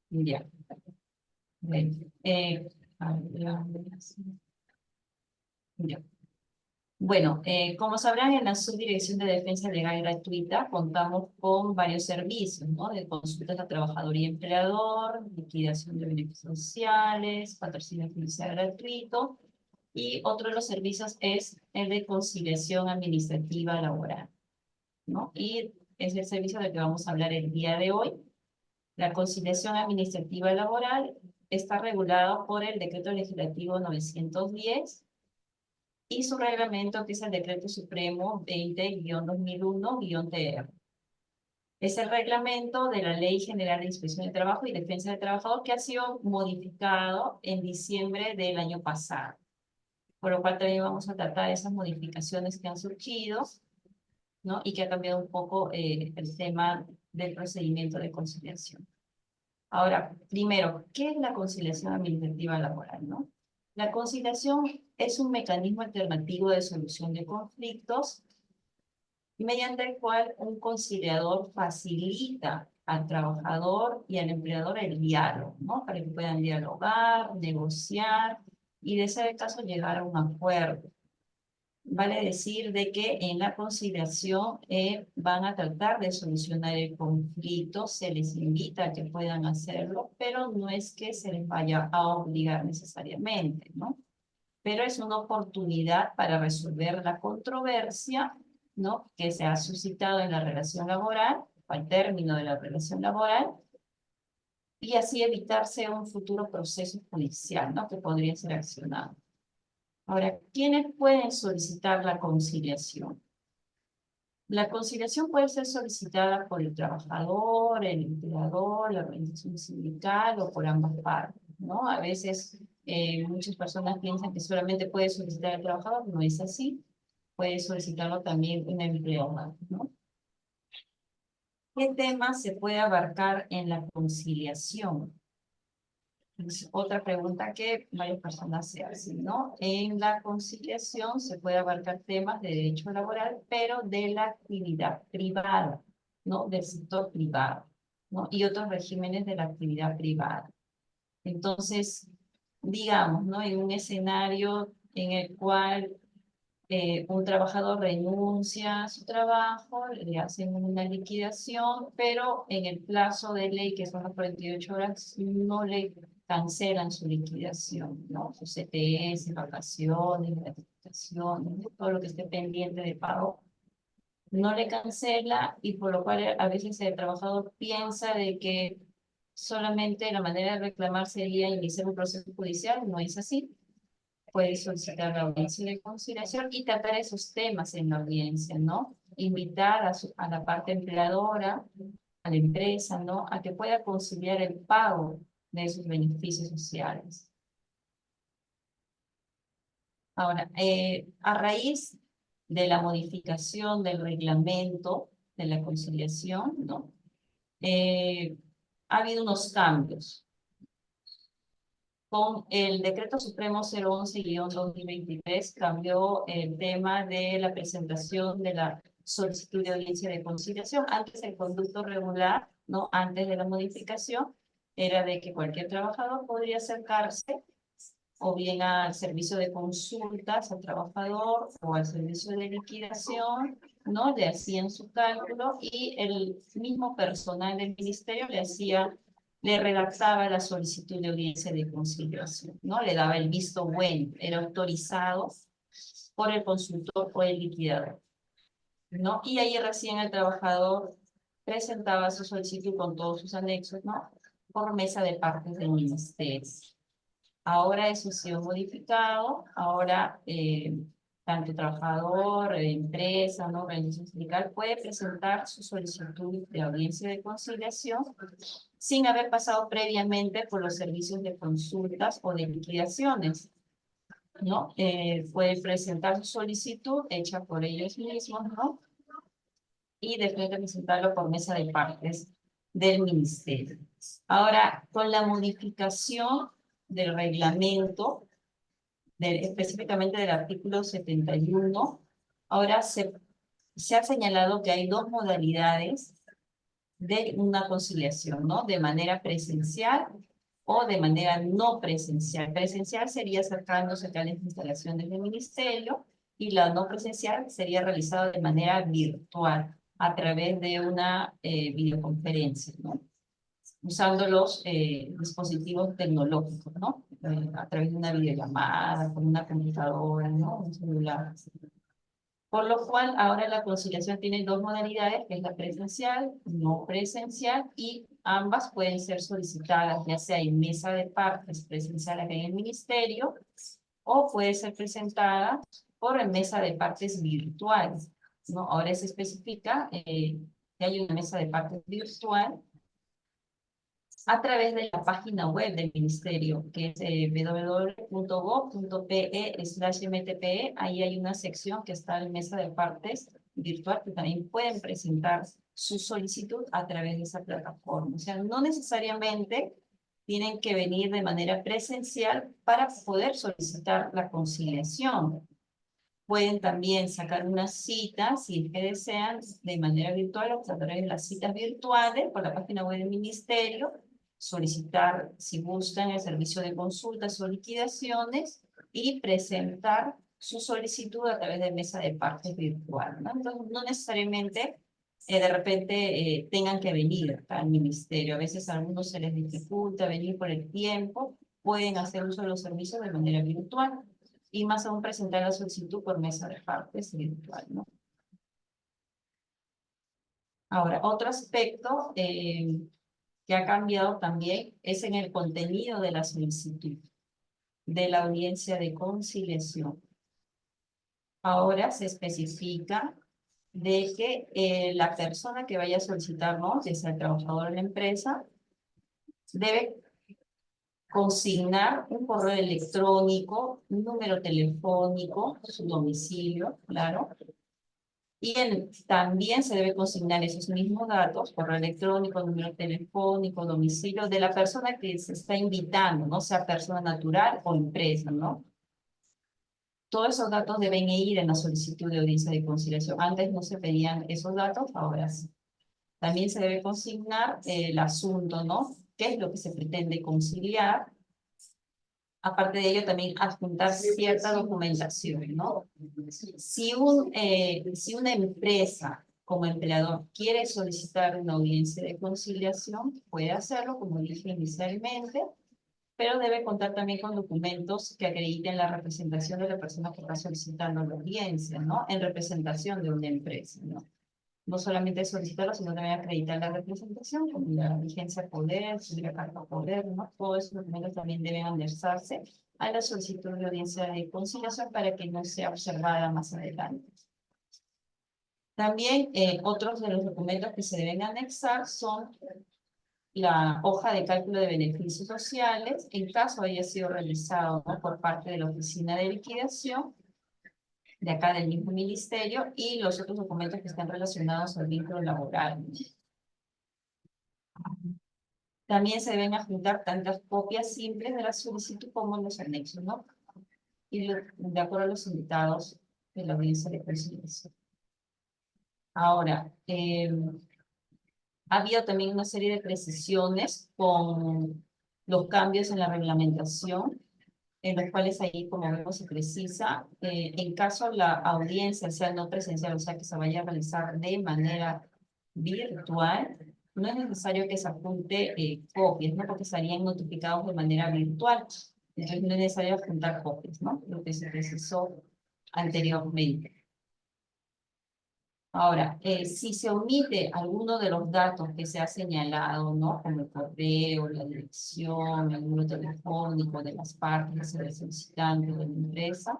Ya. Bueno, a ver, ya. Bueno, como sabrán, en la Subdirección de Defensa Legal Gratuita contamos con varios servicios, ¿no? De consultas a trabajador y empleador, liquidación de beneficios sociales, patrocinio judicial gratuito, y otro de los servicios es el de conciliación administrativa laboral, ¿no? Y es el servicio del que vamos a hablar el día de hoy. La conciliación administrativa laboral está regulada por el Decreto Legislativo 910 y su reglamento, que es el Decreto Supremo 20-2001-TR. Es el reglamento de la Ley General de Inspección de Trabajo y Defensa del Trabajador que ha sido modificado en diciembre del año pasado. Por lo cual también vamos a tratar esas modificaciones que han surgido, ¿no? Y que ha cambiado un poco el tema del procedimiento de conciliación. Ahora, primero, ¿qué es la conciliación administrativa laboral, no? La conciliación es un mecanismo alternativo de solución de conflictos mediante el cual un conciliador facilita al trabajador y al empleador el diálogo, ¿no? Para que puedan dialogar, negociar y, de ser el caso, llegar a un acuerdo. Vale decir de que en la conciliación van a tratar de solucionar el conflicto, se les invita a que puedan hacerlo, pero no es que se les vaya a obligar necesariamente, ¿no? Pero es una oportunidad para resolver la controversia, ¿no? Que se ha suscitado en la relación laboral, al término de la relación laboral, y así evitarse un futuro proceso judicial, ¿no? Que podría ser accionado. Ahora, ¿quiénes pueden solicitar la conciliación? La conciliación puede ser solicitada por el trabajador, el empleador, la organización sindical o por ambas partes, ¿no? A veces muchas personas piensan que solamente puede solicitar el trabajador, no es así, puede solicitarlo también un empleador, ¿no? ¿Qué temas se puede abarcar en la conciliación? Es otra pregunta que varias personas se hacen, ¿no? En la conciliación se puede abarcar temas de derecho laboral, pero de la actividad privada, ¿no? Del sector privado, ¿no? Y otros regímenes de la actividad privada. Entonces, digamos, ¿no? En un escenario en el cual un trabajador renuncia a su trabajo, le hacen una liquidación, pero en el plazo de ley, que son las 48 horas, no le cancelan su liquidación, ¿no? Sus CTS, vacaciones, gratificaciones, todo lo que esté pendiente de pago, no le cancela, y por lo cual a veces el trabajador piensa de que solamente la manera de reclamar sería iniciar un proceso judicial. No es así. Puede solicitar la audiencia de conciliación y tratar esos temas en la audiencia, ¿no? Invitar a la parte empleadora, a la empresa, ¿no? A que pueda conciliar el pago de esos beneficios sociales. Ahora, a raíz de la modificación del reglamento de la conciliación, ¿no? Ha habido unos cambios. Con el Decreto Supremo 011-2023 cambió el tema de la presentación de la solicitud de audiencia de conciliación. Antes el conducto regular, ¿no? Antes de la modificación, era de que cualquier trabajador podría acercarse o bien al servicio de consultas al trabajador o al servicio de liquidación, ¿no? Le hacían su cálculo y el mismo personal del ministerio le redactaba la solicitud de audiencia de conciliación, ¿no? Le daba el visto bueno, era autorizado por el consultor o el liquidador, ¿no? Y ahí recién el trabajador presentaba su solicitud con todos sus anexos, ¿no? Por mesa de partes del ministerio. Ahora eso ha sido modificado, ahora tanto trabajador, empresa, ¿no? Organización sindical puede presentar su solicitud de audiencia de conciliación sin haber pasado previamente por los servicios de consultas o de liquidaciones, ¿no? Puede presentar su solicitud hecha por ellos mismos, ¿no? Y después de presentarlo por mesa de partes del ministerio. Ahora, con la modificación del reglamento, específicamente del artículo 71, ahora se ha señalado que hay dos modalidades de una conciliación, ¿no? De manera presencial o de manera no presencial. Presencial sería acercándose acá a las instalaciones del ministerio y la no presencial sería realizada de manera virtual a través de una videoconferencia, ¿no? Usando los dispositivos tecnológicos, ¿no? A través de una videollamada, con una computadora, ¿no? Un celular. Por lo cual, ahora la conciliación tiene dos modalidades, que es la presencial, no presencial, y ambas pueden ser solicitadas, ya sea en mesa de partes presencial acá en el ministerio, o puede ser presentada por mesa de partes virtuales, ¿no? Ahora se especifica que hay una mesa de partes virtual a través de la página web del ministerio, que es www.gov.pe/mtpe. Ahí hay una sección que está en mesa de partes virtual, que también pueden presentar su solicitud a través de esa plataforma. O sea, no necesariamente tienen que venir de manera presencial para poder solicitar la conciliación. Pueden también sacar una cita, si es que desean, de manera virtual o a través de las citas virtuales por la página web del ministerio, solicitar, si gustan, el servicio de consultas o liquidaciones y presentar su solicitud a través de mesa de partes virtual, ¿no? Entonces, no necesariamente de repente tengan que venir al ministerio. A veces a algunos se les dificulta venir por el tiempo, pueden hacer uso de los servicios de manera virtual y más aún presentar la solicitud por mesa de partes virtual, ¿no? Ahora, otro aspecto que ha cambiado también es en el contenido de la solicitud de la audiencia de conciliación. Ahora se especifica de que la persona que vaya a solicitar, ¿no? Ya sea el trabajador de la empresa, debe consignar un correo electrónico, un número telefónico, su domicilio, claro. Y también se debe consignar esos mismos datos, correo electrónico, número telefónico, domicilio, de la persona que se está invitando, no sea persona natural o empresa, ¿no? Todos esos datos deben ir en la solicitud de audiencia de conciliación. Antes no se pedían esos datos, ahora sí. También se debe consignar el asunto, ¿no? ¿Qué es lo que se pretende conciliar? Aparte de ello, también adjuntar cierta documentación, ¿no? Si una empresa como empleador quiere solicitar una audiencia de conciliación, puede hacerlo, como dije inicialmente, pero debe contar también con documentos que acrediten la representación de la persona que está solicitando la audiencia, ¿no? En representación de una empresa, ¿no? No solamente solicitarlo, sino también acreditar la representación, como la vigencia poder, la carta poder, ¿no? Todos esos documentos también deben anexarse a la solicitud de audiencia de conciliación para que no sea observada más adelante. También otros de los documentos que se deben anexar son la hoja de cálculo de beneficios sociales, en caso haya sido realizado, ¿no? Por parte de la oficina de liquidación, de acá del mismo ministerio, y los otros documentos que están relacionados al vínculo laboral. También se deben adjuntar tantas copias simples de la solicitud como los anexos, ¿no? Y de acuerdo a los invitados de la audiencia de conciliación. Ahora, ha habido también una serie de precisiones con los cambios en la reglamentación, en los cuales ahí, como vemos, se precisa, en caso la audiencia sea no presencial, o sea, que se vaya a realizar de manera virtual, no es necesario que se apunte copias, ¿no? Porque estarían notificados de manera virtual. Entonces no es necesario apuntar copias, ¿no? Lo que se precisó anteriormente. Ahora, si se omite alguno de los datos que se ha señalado, ¿no? Como el correo, la dirección, el número telefónico de las partes del solicitante de la empresa,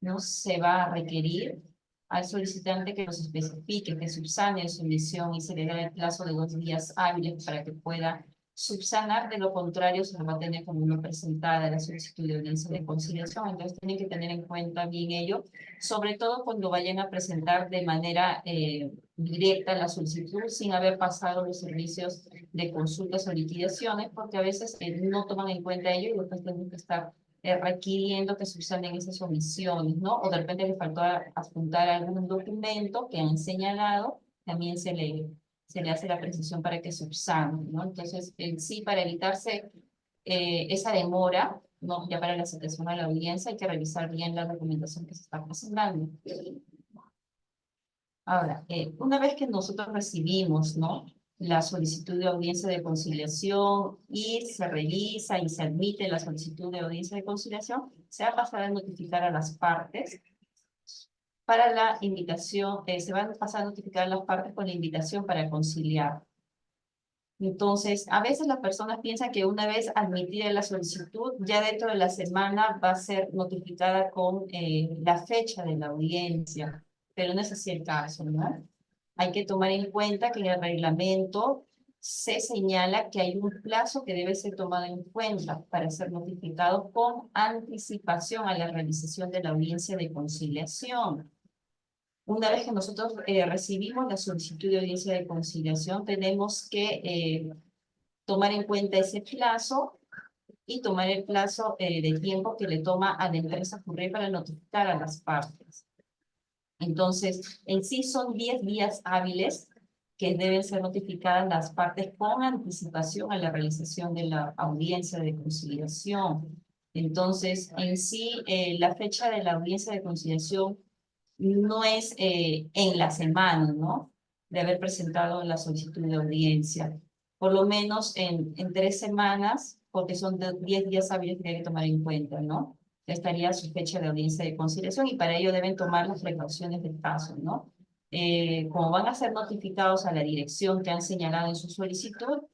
no se va a requerir al solicitante que los especifique, que subsane su omisión y se le da el plazo de 2 días hábiles para que pueda subsanar. De lo contrario se le va a tener como no presentada la solicitud de audiencia de conciliación. Entonces tienen que tener en cuenta bien ello, sobre todo cuando vayan a presentar de manera directa la solicitud sin haber pasado los servicios de consultas o liquidaciones, porque a veces no toman en cuenta ello y después tienen que estar requiriendo que subsanen esas omisiones, ¿no? O de repente les faltó adjuntar algún documento que han señalado, también se se le hace la precisión para que subsane, ¿no? Entonces, en sí, para evitarse esa demora, ¿no? Ya para la citación a la audiencia hay que revisar bien la documentación que se está presentando. Ahora, una vez que nosotros recibimos, ¿no?, la solicitud de audiencia de conciliación y se revisa y se admite la solicitud de audiencia de conciliación, se va a pasar a notificar a las partes para la invitación, se van a pasar a notificar a las partes con la invitación para conciliar. Entonces, a veces las personas piensan que una vez admitida la solicitud, ya dentro de la semana va a ser notificada con la fecha de la audiencia, pero no es así el caso, ¿no? Hay que tomar en cuenta que en el reglamento se señala que hay un plazo que debe ser tomado en cuenta para ser notificado con anticipación a la realización de la audiencia de conciliación. Una vez que nosotros recibimos la solicitud de audiencia de conciliación, tenemos que tomar en cuenta ese plazo y tomar el plazo de tiempo que le toma a la empresa Currey para notificar a las partes. Entonces, en sí son 10 días hábiles que deben ser notificadas las partes con anticipación a la realización de la audiencia de conciliación. Entonces, en sí, la fecha de la audiencia de conciliación no es en la semana, ¿no?, de haber presentado la solicitud de audiencia. Por lo menos en 3 semanas, porque son 10 días hábiles que hay que tomar en cuenta, ¿no? Estaría su fecha de audiencia de conciliación y para ello deben tomar las precauciones del caso, ¿no? Como van a ser notificados a la dirección que han señalado en su solicitud,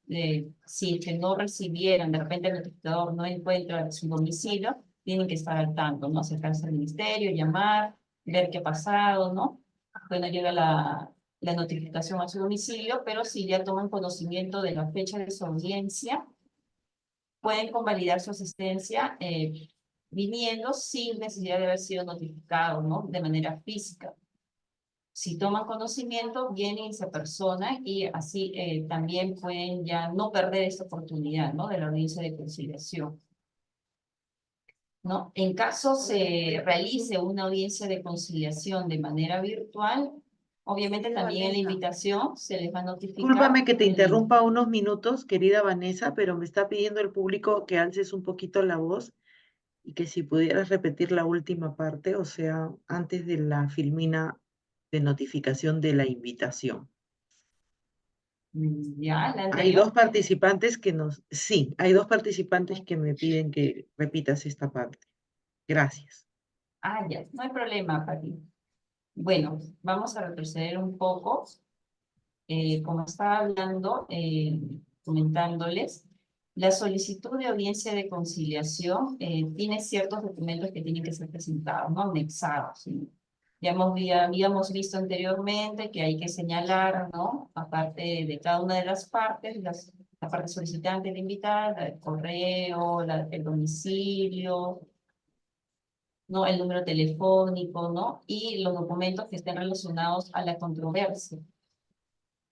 si es que no recibieran, de repente el notificador no encuentra su domicilio, tienen que estar al tanto, ¿no? Acercarse al ministerio, llamar, ver qué ha pasado, ¿no? Bueno, llega la notificación a su domicilio, pero si ya toman conocimiento de la fecha de su audiencia, pueden convalidar su asistencia viniendo sin necesidad de haber sido notificado, ¿no?, de manera física. Si toman conocimiento, vienen y se personan y así también pueden ya no perder esta oportunidad, ¿no?, de la audiencia de conciliación, ¿no? En caso se realice una audiencia de conciliación de manera virtual, obviamente también en la invitación se les va a notificar. Discúlpame que te interrumpa unos minutos, querida Vanessa, pero me está pidiendo el público que alces un poquito la voz y que si pudieras repetir la última parte, o sea, antes de la filmina de notificación de la invitación. Ya, la Hay anterior. dos participantes que sí, hay dos participantes que me piden que repitas esta parte. Gracias. Ah, ya, no hay problema, Pati. Bueno, vamos a retroceder un poco. Como estaba hablando, comentándoles, la solicitud de audiencia de conciliación tiene ciertos documentos que tienen que ser presentados, ¿no?, anexados, ¿sí? Habíamos visto anteriormente que hay que señalar, ¿no?, aparte de cada una de las partes, la parte solicitante, la invitada, el correo, el domicilio, ¿no?, el número telefónico, ¿no?, y los documentos que estén relacionados a la controversia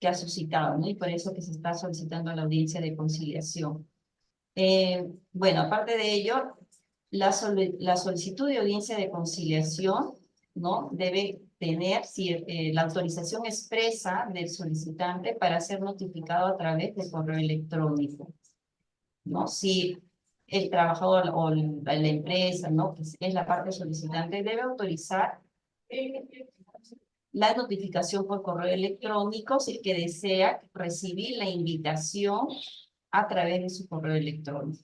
que ha suscitado, ¿no?, y por eso que se está solicitando la audiencia de conciliación. Bueno, aparte de ello, la solicitud de audiencia de conciliación, ¿no?, debe tener la autorización expresa del solicitante para ser notificado a través del correo electrónico, ¿no? Si el trabajador o la empresa, ¿no?, que es la parte solicitante, debe autorizar la notificación por correo electrónico si es que desea recibir la invitación a través de su correo electrónico,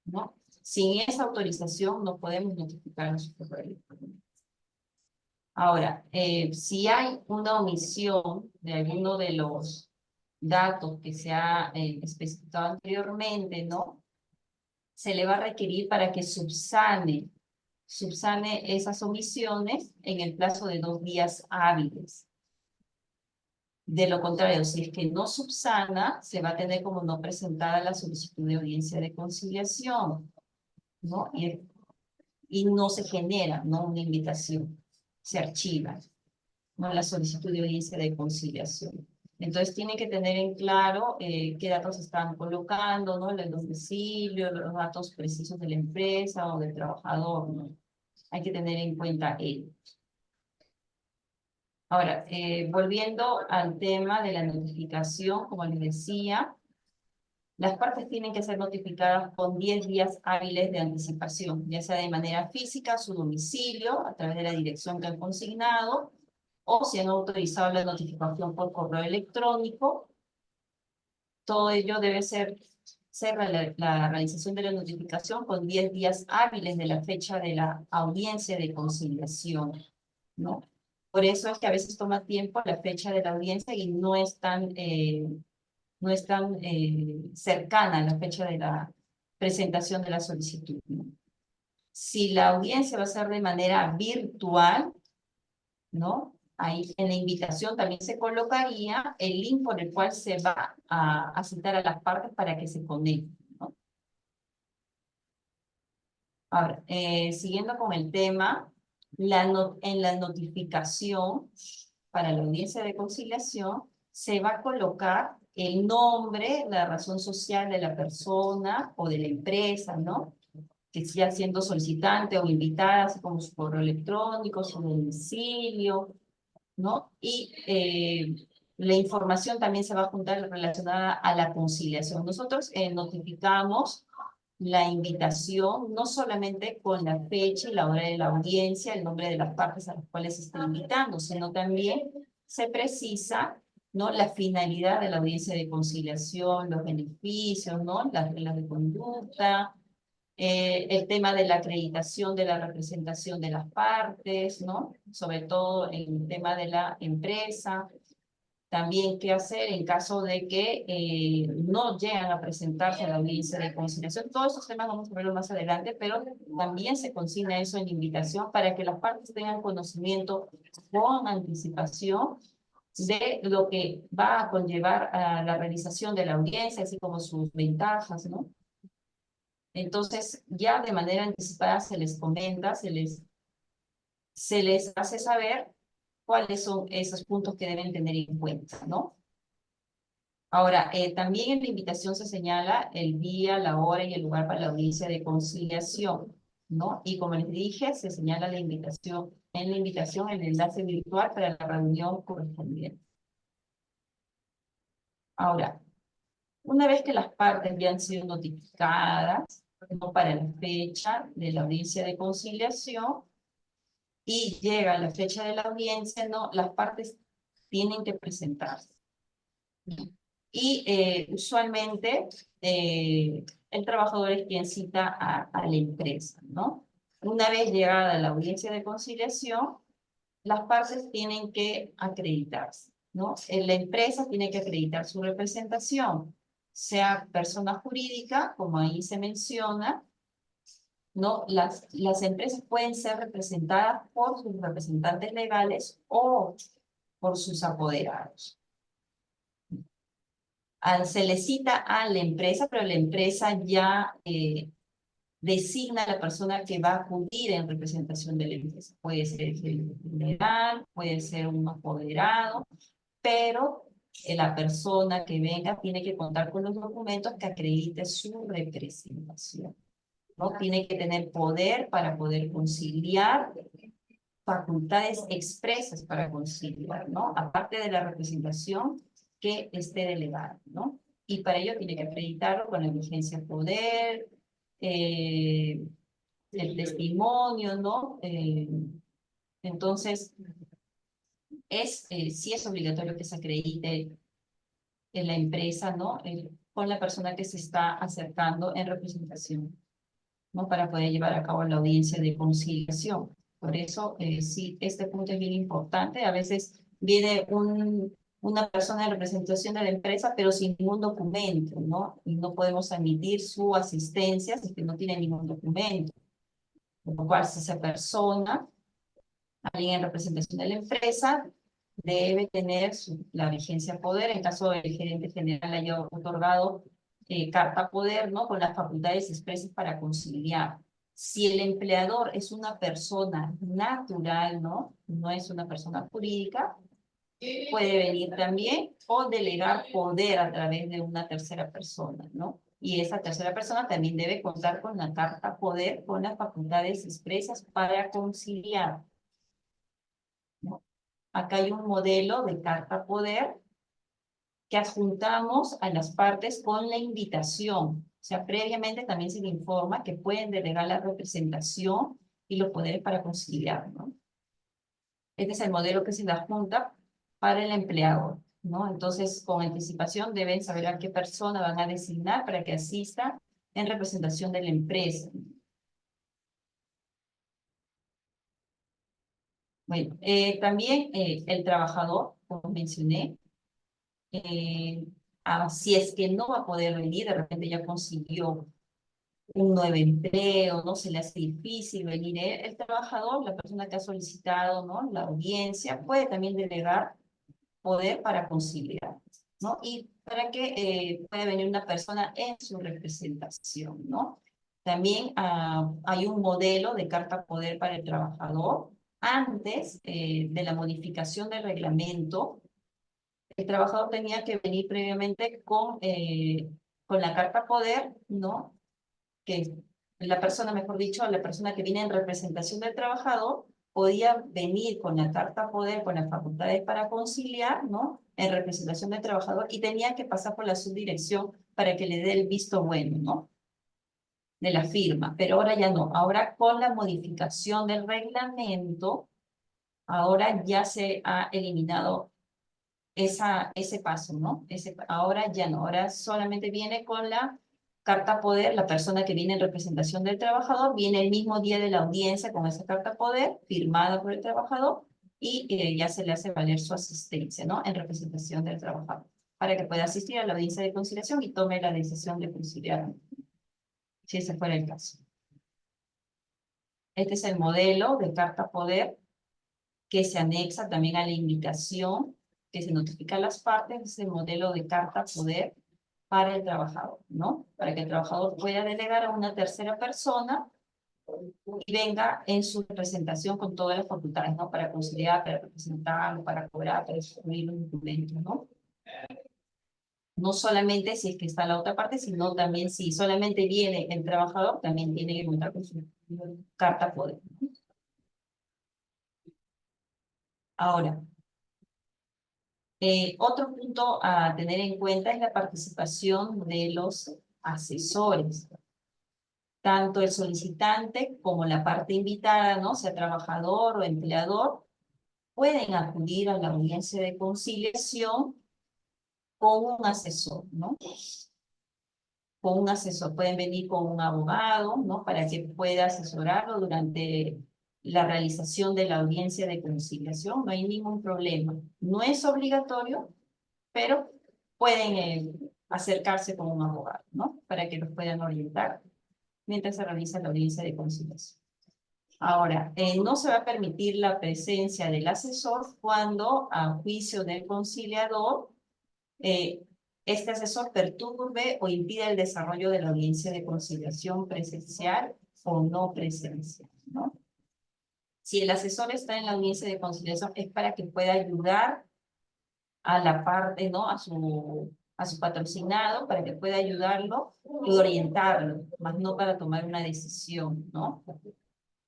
¿no? Sin esa autorización no podemos notificar a su correo electrónico. Ahora, si hay una omisión de alguno de los datos que se ha especificado anteriormente, ¿no?, se le va a requerir para que subsane esas omisiones en el plazo de 2 días hábiles. De lo contrario, si es que no subsana, se va a tener como no presentada la solicitud de audiencia de conciliación, ¿no? Y no se genera, ¿no?, una invitación, se archiva, ¿no?, la solicitud de audiencia de conciliación. Entonces tienen que tener en claro qué datos están colocando, ¿no?, el domicilio, los datos precisos de la empresa o del trabajador, ¿no? Hay que tener en cuenta ello. Ahora, volviendo al tema de la notificación, como les decía, las partes tienen que ser notificadas con 10 días hábiles de anticipación, ya sea de manera física a su domicilio, a través de la dirección que han consignado, o si han autorizado la notificación por correo electrónico. Todo ello debe ser la realización de la notificación con 10 días hábiles de la fecha de la audiencia de conciliación, ¿no? Por eso es que a veces toma tiempo la fecha de la audiencia y no es tan cercana a la fecha de la presentación de la solicitud, ¿no? Si la audiencia va a ser de manera virtual, ¿no? Ahí en la invitación también se colocaría el link por el cual se va a citar a las partes para que se conecten, ¿no? Ahora, siguiendo con el tema, en la notificación para la audiencia de conciliación se va a colocar el nombre, la razón social de la persona o de la empresa, ¿no? Que siga siendo solicitante o invitada, así como su correo electrónico, su domicilio, ¿no? Y la información también se va a juntar relacionada a la conciliación. Nosotros notificamos la invitación no solamente con la fecha y la hora de la audiencia, el nombre de las partes a las cuales se está invitando, sino también se precisa, ¿no?, la finalidad de la audiencia de conciliación, los beneficios, ¿no?, las reglas de conducta, el tema de la acreditación de la representación de las partes, ¿no? Sobre todo en el tema de la empresa. También qué hacer en caso de que no llegan a presentarse a la audiencia de conciliación. Todos esos temas vamos a verlos más adelante, pero también se consigna eso en la invitación para que las partes tengan conocimiento con anticipación de lo que va a conllevar a la realización de la audiencia, así como sus ventajas, ¿no? Entonces, ya de manera anticipada se les comenta, se les hace saber cuáles son esos puntos que deben tener en cuenta, ¿no? Ahora, también en la invitación se señala el día, la hora y el lugar para la audiencia de conciliación, ¿no? Y como les dije, se señala en la invitación el enlace virtual para la reunión correspondiente. Ahora, una vez que las partes ya han sido notificadas, ¿no?, para la fecha de la audiencia de conciliación, y llega la fecha de la audiencia, ¿no?, las partes tienen que presentarse. Y usualmente el trabajador es quien cita a la empresa, ¿no? Una vez llegada la audiencia de conciliación, las partes tienen que acreditarse, ¿no? La empresa tiene que acreditar su representación, sea persona jurídica, como ahí se menciona, ¿no? Las empresas pueden ser representadas por sus representantes legales o por sus apoderados. Se le cita a la empresa, pero la empresa ya designa a la persona que va a acudir en representación de la empresa. Puede ser el legal, puede ser un apoderado, pero la persona que venga tiene que contar con los documentos que acredite su representación, ¿no? Tiene que tener poder para poder conciliar, facultades expresas para conciliar, ¿no? Aparte de la representación que esté delegada, ¿no? Y para ello tiene que acreditarlo con la vigencia de poder, eh, el testimonio, ¿no? Entonces, sí es obligatorio que se acredite en la empresa, ¿no? Con la persona que se está acercando en representación, ¿no? Para poder llevar a cabo la audiencia de conciliación. Por eso, sí, este punto es bien importante. A veces viene una persona de representación de la empresa, pero sin ningún documento, ¿no? Y no podemos admitir su asistencia si es que no tiene ningún documento. Por lo cual, si esa persona, alguien en representación de la empresa, debe tener la vigencia poder. En caso del gerente general haya otorgado carta poder, ¿no?, con las facultades expresas para conciliar. Si el empleador es una persona natural, ¿no?, no es una persona jurídica, puede venir también o delegar poder a través de una tercera persona, ¿no? Y esa tercera persona también debe contar con la carta poder, con las facultades expresas para conciliar, ¿no? acá hay un modelo de carta poder que adjuntamos a las partes con la invitación. O sea, previamente también se le informa que pueden delegar la representación y los poderes para conciliar, ¿no? Este es el modelo que se le adjunta para el empleador, ¿no? Entonces, con anticipación deben saber a qué persona van a designar para que asista en representación de la empresa. Bueno, también el trabajador, como mencioné, eh, si es que no va a poder venir, de repente ya consiguió un nuevo empleo, no se le hace difícil venir, el trabajador, la persona que ha solicitado, ¿no? La audiencia, puede también delegar poder para conciliar, ¿no? Y para que pueda venir una persona en su representación, ¿no? También hay un modelo de carta poder para el trabajador. Antes de la modificación del reglamento, el trabajador tenía que venir previamente con la carta poder, ¿no? Que la persona, mejor dicho, la persona que viene en representación del trabajador, podía venir con la carta poder, con las facultades para conciliar, ¿no? En representación del trabajador y tenía que pasar por la subdirección para que le dé el visto bueno, ¿no? De la firma. Pero ahora ya no. Ahora con la modificación del reglamento, ahora ya se ha eliminado ese paso, ¿no? Ahora ya no, ahora solamente viene con la carta poder, la persona que viene en representación del trabajador, viene el mismo día de la audiencia con esa carta poder, firmada por el trabajador, y ya se le hace valer su asistencia, ¿no? En representación del trabajador, para que pueda asistir a la audiencia de conciliación y tome la decisión de conciliar, si ese fuera el caso. Este es el modelo de carta poder que se anexa también a la invitación que se notifica a las partes, es el modelo de carta poder para el trabajador, ¿no? Para que el trabajador pueda delegar a una tercera persona y venga en su representación con todas las facultades, ¿no? Para conciliar, para representarlo, para cobrar, para distribuir los documentos, ¿no? No solamente si es que está la otra parte, sino también si solamente viene el trabajador, también tiene que contar con su carta poder. Ahora, otro punto a tener en cuenta es la participación de los asesores. Tanto el solicitante como la parte invitada, ¿no? Sea trabajador o empleador, pueden acudir a la audiencia de conciliación con un asesor, ¿no? Con un asesor. Pueden venir con un abogado, ¿no? Para que pueda asesorarlo durante la realización de la audiencia de conciliación. No hay ningún problema. No es obligatorio, pero pueden acercarse con un abogado, ¿no? Para que los puedan orientar mientras se realiza la audiencia de conciliación. Ahora, no se va a permitir la presencia del asesor cuando, a juicio del conciliador, eh, este asesor perturbe o impide el desarrollo de la audiencia de conciliación presencial o no presencial, ¿no? Si el asesor está en la audiencia de conciliación es para que pueda ayudar a la parte, ¿no? A su patrocinado, para que pueda ayudarlo y orientarlo, más no para tomar una decisión, ¿no?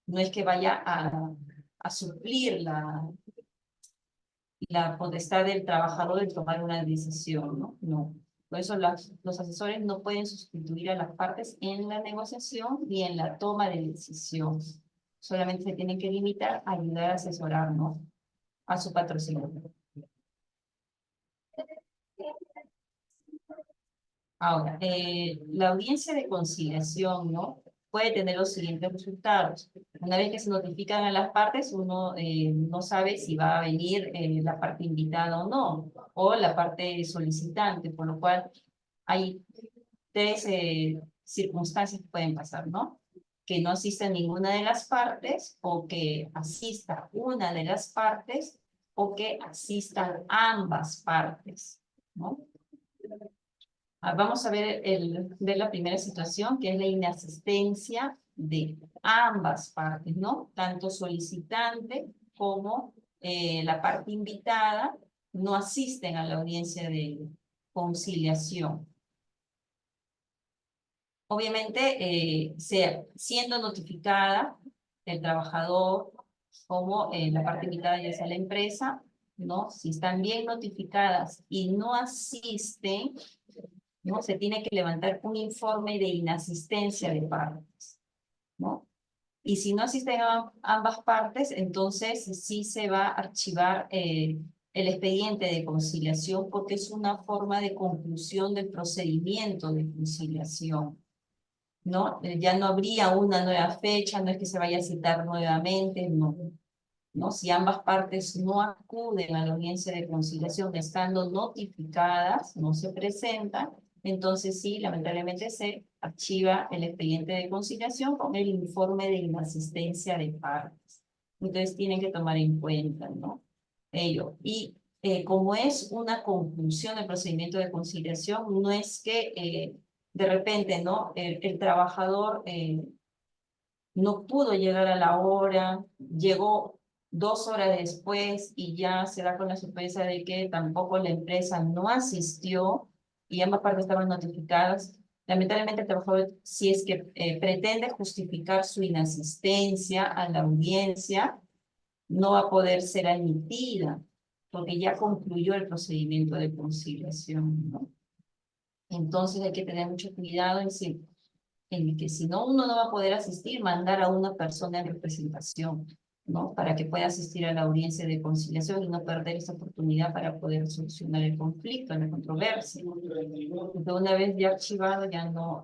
No es que vaya a suplir la potestad del trabajador de tomar una decisión, ¿no? No. Por eso los asesores no pueden sustituir a las partes en la negociación ni en la toma de decisión. Solamente se tienen que limitar a ayudar a asesorar, ¿no? A su patrocinador. Ahora, la audiencia de conciliación, ¿no? Puede tener los siguientes resultados. Una vez que se notifican a las partes, uno no sabe si va a venir la parte invitada o no, o la parte solicitante, por lo cual hay tres circunstancias que pueden pasar, ¿no? Que no asista ninguna de las partes, o que asista una de las partes, o que asistan ambas partes, ¿no? Vamos a ver la primera situación, que es la inasistencia de ambas partes, ¿no? Tanto solicitante como la parte invitada no asisten a la audiencia de conciliación. Obviamente, siendo notificada el trabajador como la parte invitada, ya sea la empresa, ¿no? Si están bien notificadas y no asisten, ¿no? Se tiene que levantar un informe de inasistencia de partes, ¿no? Y si no asisten a ambas partes, entonces sí se va a archivar el expediente de conciliación porque es una forma de conclusión del procedimiento de conciliación, ¿no? Ya no habría una nueva fecha, no es que se vaya a citar nuevamente, no. ¿No? Si ambas partes no acuden a la audiencia de conciliación estando notificadas, no se presentan, entonces sí, lamentablemente se archiva el expediente de conciliación con el informe de inasistencia de partes. Entonces tienen que tomar en cuenta, ¿no? Ello. Y como es una conclusión del procedimiento de conciliación, no es que de repente, ¿no? El trabajador no pudo llegar a la hora, llegó 2 horas después y ya se da con la sorpresa de que tampoco la empresa no asistió y ambas partes estaban notificadas. Lamentablemente el trabajador, si es que pretende justificar su inasistencia a la audiencia, no va a poder ser admitida porque ya concluyó el procedimiento de conciliación, ¿no? Entonces hay que tener mucho cuidado en el que si no, uno no va a poder asistir, mandar a una persona en representación, ¿no? Para que pueda asistir a la audiencia de conciliación y no perder esa oportunidad para poder solucionar el conflicto, la controversia. Porque una vez ya archivado, ya no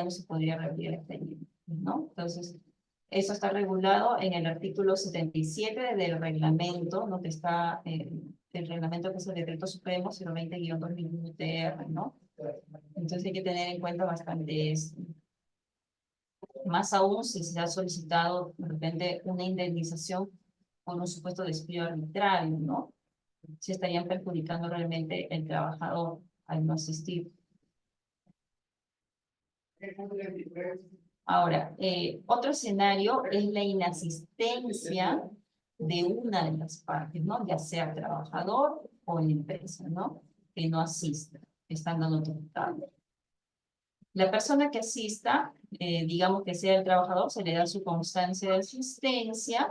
se podría reabrir el expediente, ¿no? Entonces, eso está regulado en el artículo 77 del reglamento, ¿no? Que está, el reglamento que es el Decreto Supremo 020-2001 ¿no? Entonces hay que tener en cuenta bastante esto. Más aún si se ha solicitado de repente una indemnización por un supuesto despido arbitrario, ¿no? Se estarían perjudicando realmente el trabajador al no asistir. Ahora, otro escenario es la inasistencia de una de las partes, ¿no? Ya sea trabajador o la empresa, ¿no? Que no asista, estando notificado. La persona que asista, digamos que sea el trabajador, se le da su constancia de asistencia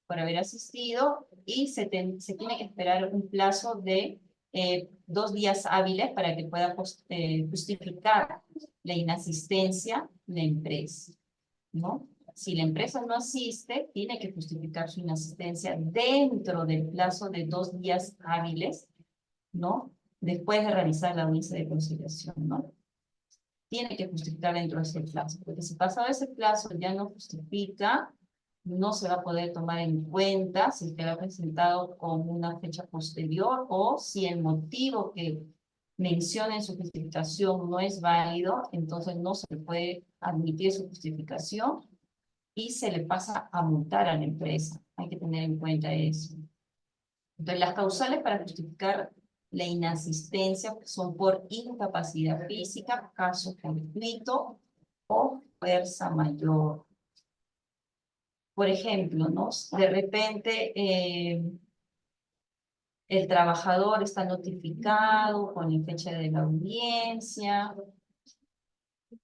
por haber asistido y se tiene que esperar un plazo de 2 días hábiles para que pueda justificar la inasistencia la empresa, ¿no? Si la empresa no asiste, tiene que justificar su inasistencia dentro del plazo de 2 días hábiles, ¿no? Después de realizar la audiencia de conciliación, ¿no? Tiene que justificar dentro de ese plazo, porque si pasado ese plazo ya no justifica, no se va a poder tomar en cuenta si queda presentado con una fecha posterior o si el motivo que menciona en su justificación no es válido, entonces no se puede admitir su justificación y se le pasa a multar a la empresa. Hay que tener en cuenta eso. Entonces, las causales para justificar la inasistencia son por incapacidad física, caso fortuito o fuerza mayor. Por ejemplo, ¿no? De repente el trabajador está notificado con la fecha de la audiencia,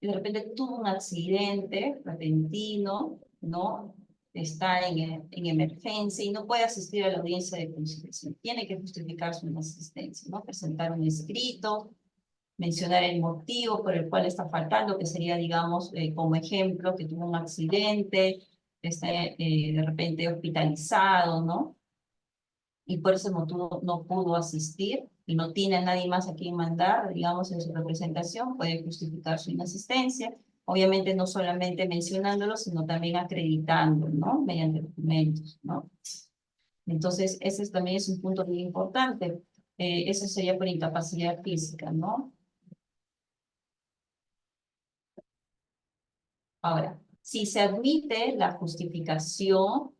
de repente tuvo un accidente repentino, ¿no? Está en emergencia y no puede asistir a la audiencia de conciliación. Tiene que justificar su inasistencia, ¿no? Presentar un escrito, mencionar el motivo por el cual está faltando, que sería, digamos, como ejemplo, que tuvo un accidente, está de repente hospitalizado, ¿no? Y por ese motivo no pudo asistir y no tiene a nadie más a quien mandar, digamos, en su representación, puede justificar su inasistencia. Obviamente no solamente mencionándolo, sino también acreditándolo, ¿no? Mediante documentos, ¿no? Entonces, también es un punto muy importante. Eso sería por incapacidad física, ¿no? Ahora, si se admite la justificación,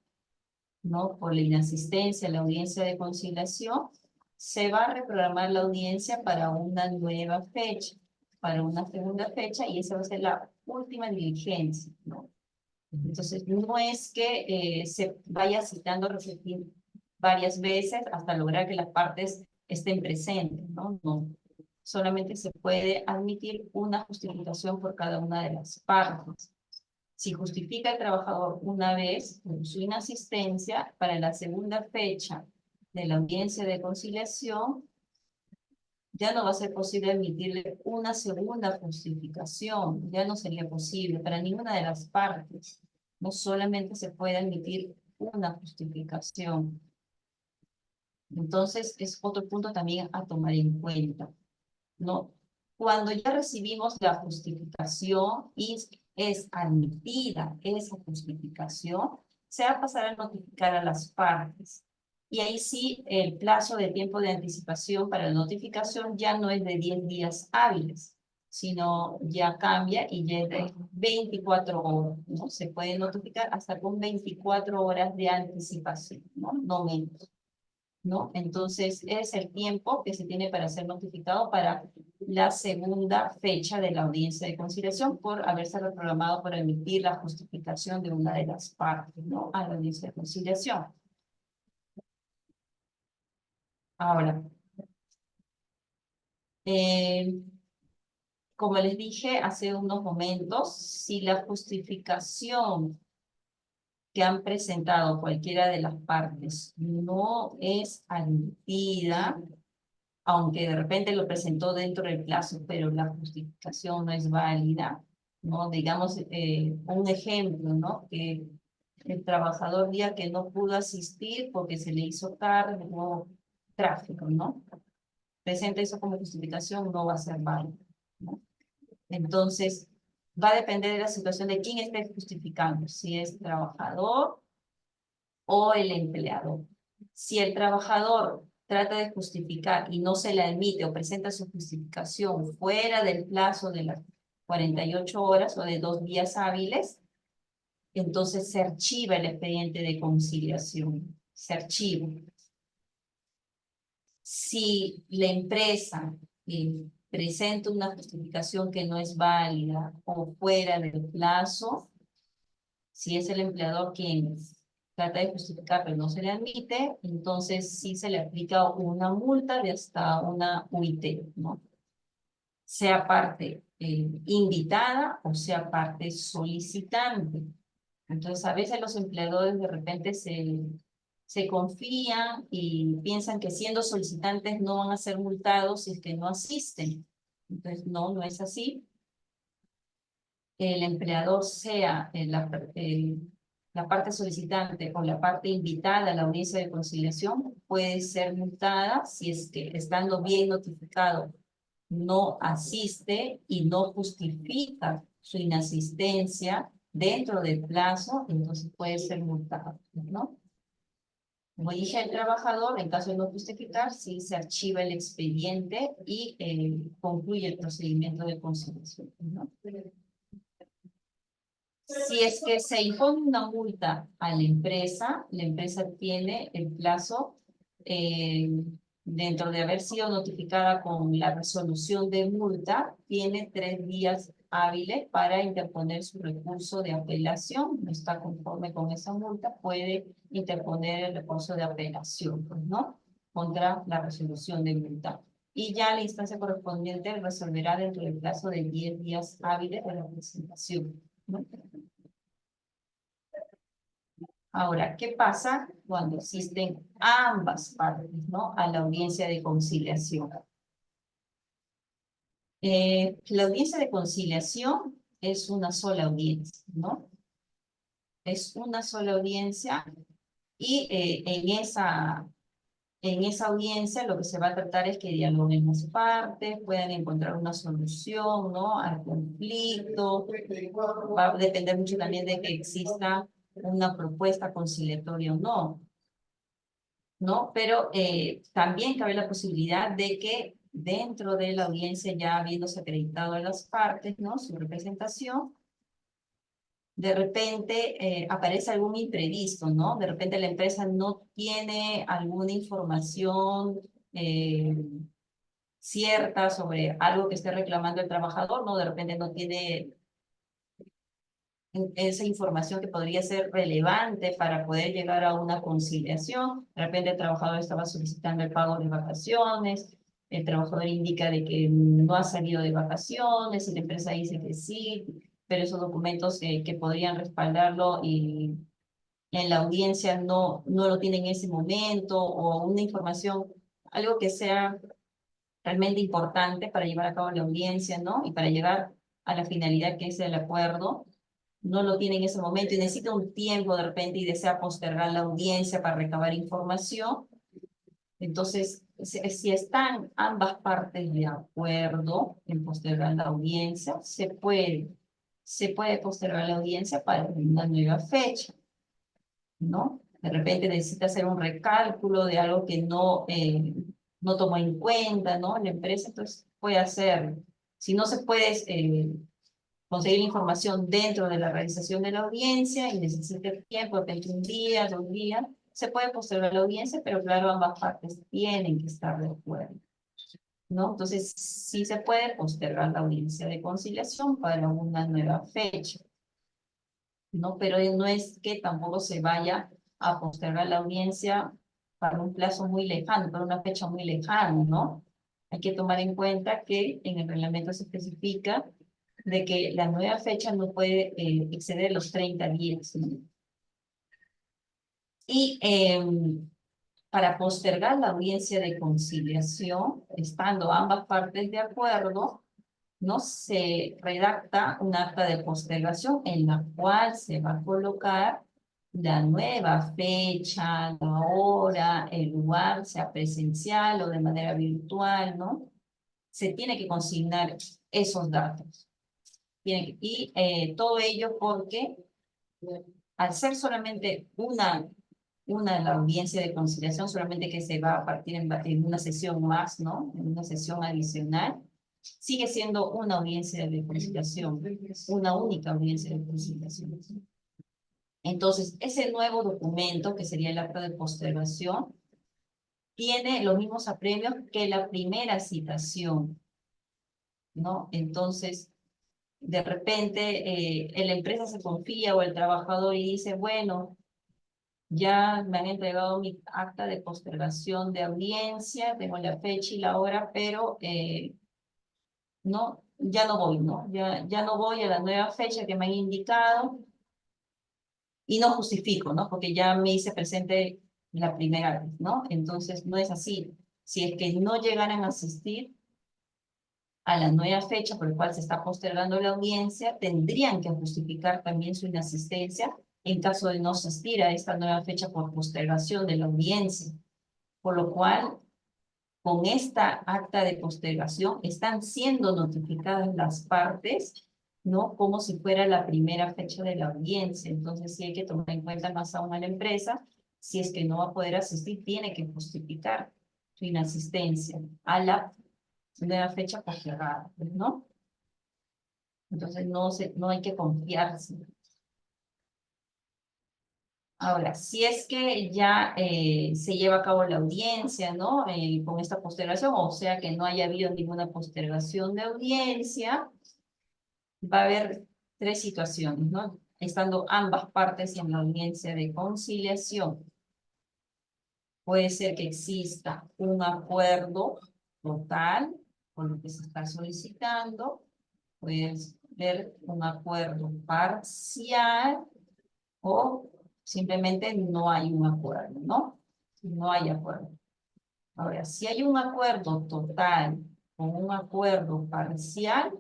¿no? Por la inasistencia a la audiencia de conciliación, se va a reprogramar la audiencia para una nueva fecha, para una segunda fecha, y esa va a ser la última diligencia, ¿no? Entonces, no es que se vaya citando repetir varias veces hasta lograr que las partes estén presentes, ¿no? No. Solamente se puede admitir una justificación por cada una de las partes. Si justifica el trabajador una vez su inasistencia, para la segunda fecha de la audiencia de conciliación, ya no va a ser posible emitirle una segunda justificación, ya no sería posible para ninguna de las partes. No solamente se puede emitir una justificación. Entonces, es otro punto también a tomar en cuenta, ¿no? Cuando ya recibimos la justificación y es admitida esa justificación, se va a pasar a notificar a las partes. Y ahí sí, el plazo de tiempo de anticipación para la notificación ya no es de 10 días hábiles, sino ya cambia y ya es de 24 horas, ¿no? Se puede notificar hasta con 24 horas de anticipación, ¿no? No menos, ¿no? Entonces, es el tiempo que se tiene para ser notificado para la segunda fecha de la audiencia de conciliación por haberse reprogramado para emitir la justificación de una de las partes, ¿no? A la audiencia de conciliación. Ahora, eh, como les dije hace unos momentos, si la justificación que han presentado cualquiera de las partes no es admitida, aunque de repente lo presentó dentro del plazo, pero la justificación no es válida, ¿no? Digamos, un ejemplo, ¿no? Que el trabajador diga que no pudo asistir porque se le hizo tarde, no tráfico, ¿no? Presenta eso como justificación, no va a ser válido, ¿no? Entonces, va a depender de la situación de quién esté justificando, si es trabajador o el empleador. Si el trabajador trata de justificar y no se le admite o presenta su justificación fuera del plazo de las 48 horas o de 2 días hábiles, entonces se archiva el expediente de conciliación, se archiva. Si la empresa presenta una justificación que no es válida o fuera del plazo, si es el empleador quien trata de justificar pero no se le admite, entonces sí se le aplica una multa de hasta una UIT, ¿no? Sea parte invitada o sea parte solicitante. Entonces a veces los empleadores de repente se confían y piensan que siendo solicitantes no van a ser multados si es que no asisten. Entonces no, no es así. El empleador sea la parte solicitante o la parte invitada a la audiencia de conciliación, puede ser multada si es que estando bien notificado no asiste y no justifica su inasistencia dentro del plazo, entonces puede ser multado, ¿no? Como dije, el trabajador, en caso de no justificar, sí se archiva el expediente y concluye el procedimiento de conciliación, ¿no? Si es que se impone una multa a la empresa tiene el plazo eh, dentro de haber sido notificada con la resolución de multa, tiene 3 días hábiles para interponer su recurso de apelación. No está conforme con esa multa, puede interponer el recurso de apelación, pues, ¿no? Contra la resolución de multa. Y ya la instancia correspondiente resolverá dentro del plazo de 10 días hábiles de la presentación, ¿no? Ahora, ¿qué pasa cuando existen ambas partes, ¿no? A la audiencia de conciliación. La audiencia de conciliación es una sola audiencia, ¿no? Es una sola audiencia y en esa audiencia lo que se va a tratar es que dialoguen las partes, puedan encontrar una solución, ¿no? Al conflicto. Va a depender mucho también de que exista una propuesta conciliatoria o no, ¿no? Pero también cabe la posibilidad de que dentro de la audiencia, ya habiéndose acreditado a las partes, ¿no? Su representación, de repente aparece algún imprevisto, ¿no? De repente la empresa no tiene alguna información cierta sobre algo que esté reclamando el trabajador, ¿no? De repente no tiene esa información que podría ser relevante para poder llegar a una conciliación. De repente el trabajador estaba solicitando el pago de vacaciones, el trabajador indica de que no ha salido de vacaciones y la empresa dice que sí, pero esos documentos que podrían respaldarlo y en la audiencia no lo tiene en ese momento, o una información, algo que sea realmente importante para llevar a cabo la audiencia, ¿no? Y para llegar a la finalidad que es el acuerdo, no lo tiene en ese momento y necesita un tiempo de repente y desea postergar la audiencia para recabar información. Entonces, si están ambas partes de acuerdo en postergar la audiencia, se puede postergar la audiencia para una nueva fecha, ¿no? De repente necesita hacer un recálculo de algo que no tomó en cuenta, ¿no? La empresa, entonces puede hacer. Si no se puede conseguir información dentro de la realización de la audiencia y necesita tiempo, de repente un día, 2 días, se puede postergar la audiencia, pero claro, ambas partes tienen que estar de acuerdo, ¿no? Entonces, sí se puede postergar la audiencia de conciliación para una nueva fecha, ¿no? Pero no es que tampoco se vaya a postergar la audiencia para un plazo muy lejano, para una fecha muy lejana, ¿no? Hay que tomar en cuenta que en el reglamento se especifica de que la nueva fecha no puede exceder los 30 días, ¿no? Y para postergar la audiencia de conciliación, estando ambas partes de acuerdo, no se redacta un acta de postergación en la cual se va a colocar la nueva fecha, la hora, el lugar, sea presencial o de manera virtual, ¿no? Se tiene que consignar esos datos. Y todo ello porque al ser solamente una la audiencia de conciliación, solamente que se va a partir en una sesión más, ¿no? En una sesión adicional, sigue siendo una audiencia de conciliación, una única audiencia de conciliación. Entonces, ese nuevo documento, que sería el acta de postergación, tiene los mismos apremios que la primera citación, ¿no? Entonces, de repente, la empresa se confía o el trabajador y dice, bueno, ya me han entregado mi acta de postergación de audiencia, tengo la fecha y la hora, pero no, ya no voy, ¿no? Ya no voy a la nueva fecha que me han indicado y no justifico, ¿no? Porque ya me hice presente la primera vez, ¿no? Entonces, no es así. Si es que no llegaran a asistir a la nueva fecha por la cual se está postergando la audiencia, tendrían que justificar también su inasistencia en caso de no asistir a esta nueva fecha por postergación de la audiencia. Por lo cual, con esta acta de postergación están siendo notificadas las partes, ¿no? Como si fuera la primera fecha de la audiencia. Entonces, sí hay que tomar en cuenta más aún a la empresa, si es que no va a poder asistir, tiene que justificar su inasistencia a la nueva fecha postergada, ¿no? Entonces, no hay que confiarse. Ahora, si es que ya se lleva a cabo la audiencia, ¿no? Con esta postergación, o sea que no haya habido ninguna postergación de audiencia, va a haber tres situaciones, ¿no? Estando ambas partes en la audiencia de conciliación. Puede ser que exista un acuerdo total con lo que se está solicitando, puede haber un acuerdo parcial, o simplemente no hay un acuerdo, ¿no? No hay acuerdo. Ahora, si hay un acuerdo total o un acuerdo parcial,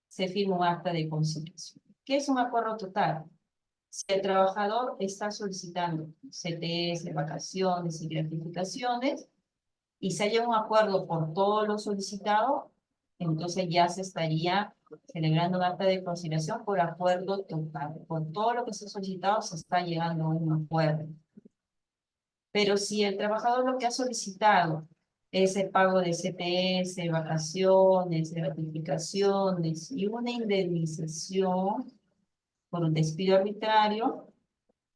se firma un acta de conciliación. ¿Qué es un acuerdo total? Si el trabajador está solicitando CTS, vacaciones y gratificaciones, y se haya un acuerdo por todo lo solicitado, entonces ya se estaría celebrando un acta de conciliación por acuerdo total. Por todo lo que se ha solicitado se está llegando a un acuerdo. Pero si el trabajador lo que ha solicitado es el pago de CTS, vacaciones, gratificaciones y una indemnización por un despido arbitrario,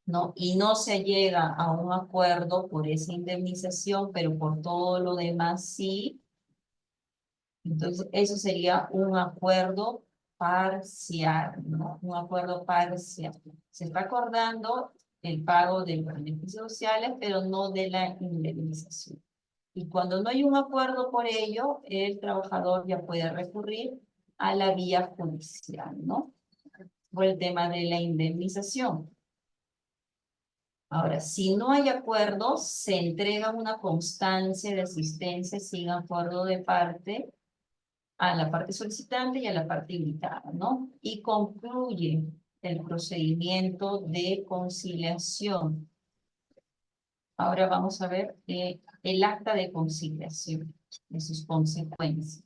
¿no? Y no se llega a un acuerdo por esa indemnización, pero por todo lo demás sí. Entonces, eso sería un acuerdo parcial, ¿no? Un acuerdo parcial. Se está acordando el pago de los beneficios sociales, pero no de la indemnización. Y cuando no hay un acuerdo por ello, el trabajador ya puede recurrir a la vía judicial, ¿no? Por el tema de la indemnización. Ahora, si no hay acuerdo, se entrega una constancia de asistencia sin acuerdo de parte a la parte solicitante y a la parte invitada, ¿no? Y concluye el procedimiento de conciliación. Ahora vamos a ver el acta de conciliación, de sus consecuencias.